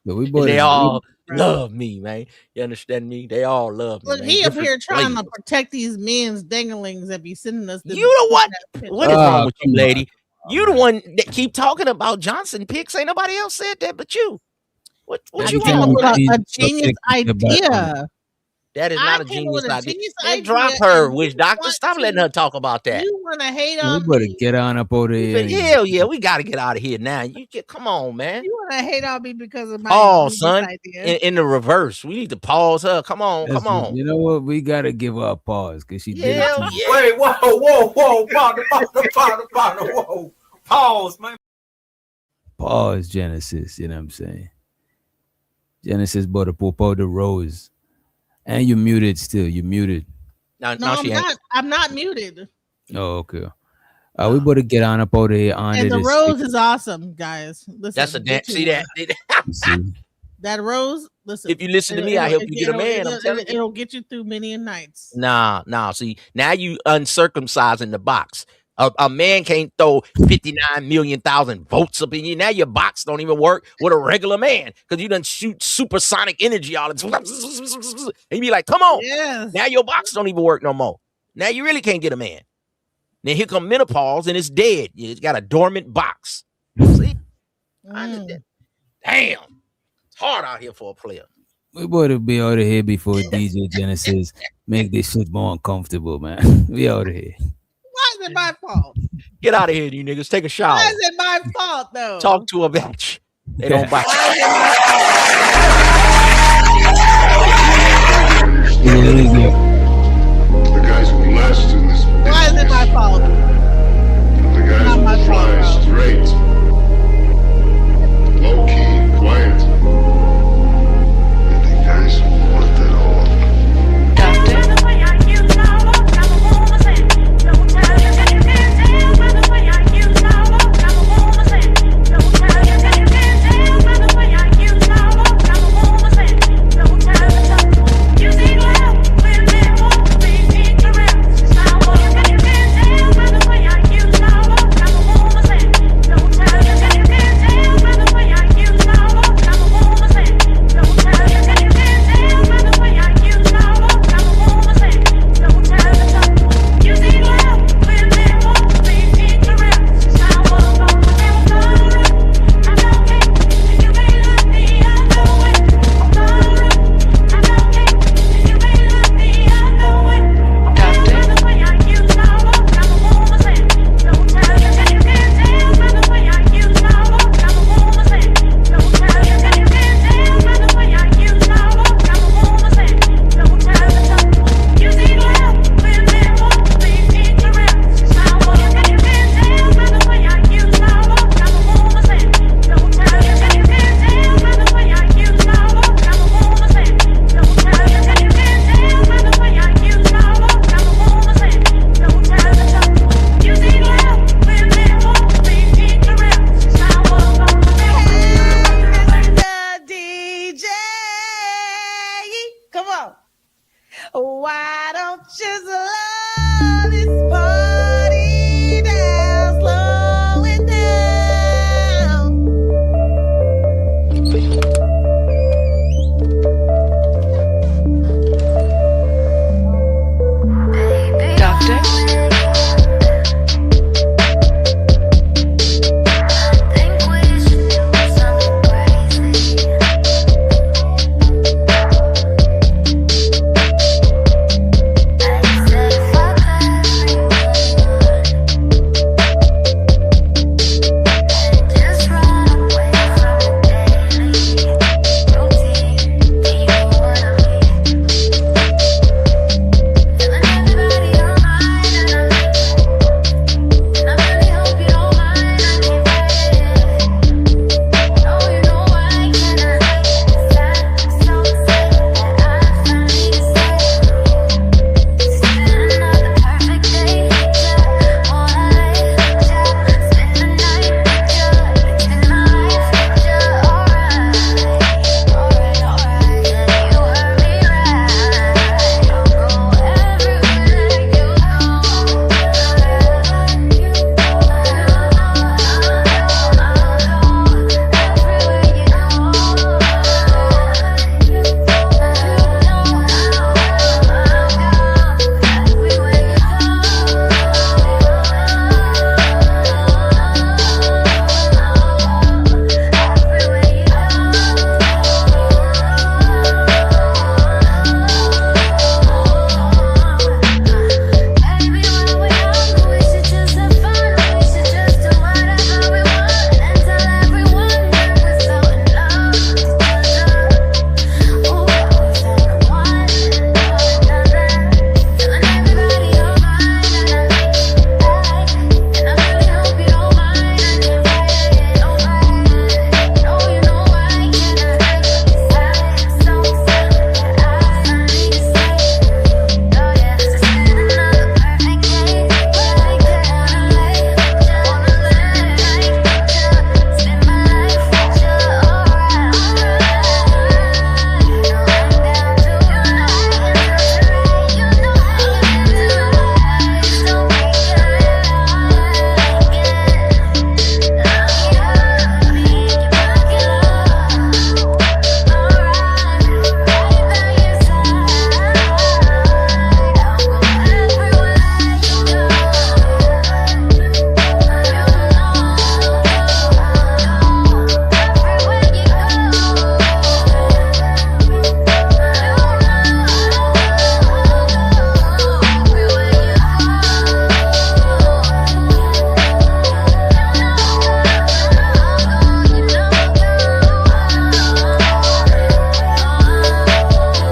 But we And both they all love me, man. You understand me? They all love me. Look, man. he up Different here trying to flavors. protect these men's danglings that be sending us. You know what? What is wrong with you, come on. lady? You the one that keep talking about Johnson picks. Ain't nobody else said that but you. What I you came up want? with a genius idea. That is I not a came up with genius a idea. genius Then idea, drop her, and witch you doctor. want Stop letting her talk about that. You want to hate We on better me? get on up out of here. But hell yeah, we got to get out of here now. You get, come on, man. You want to hate on me because of my Pause, genius son. idea? In the reverse, we need to pause her. Come on, come on. You know what? We gotta give her a pause because she did it. Hell to me. yeah. Wait, whoa, pause, man. Pause, Genesis. You know what I'm saying? Genesis bought a pop out the rose. And you muted still. You muted. Now, No, I'm not. I'm not muted. Oh, okay. We better get on up out of here. And the rose is awesome, guys. Listen, That's a get see to that. it. See? That rose. Listen, If you listen to me, I help you get a man. I'm telling you. It'll get you through many a nights. Nah. See, now you uncircumcised in the box. A man can't throw 59 million thousand votes up in you. Now your box don't even work with a regular man because you done shoot supersonic energy all the time. And you be like, come on. Yes. Now your box don't even work no more. Now you really can't get a man. Then here come menopause and it's dead. It's got a dormant box. See? I understand. Damn. It's hard out here for a player. We better be out of here before DJ Genesis make this shit more uncomfortable, man. We out of here. Why is it my fault? Get out of here, you niggas. Take a shower. Why is it my fault though? Talk to a bitch. They don't bite. The guys who last in this Why is it my fault? the guys Not my who fly fault. straight. Low key, quiet. And the guys who want it all. Come on. Why don't you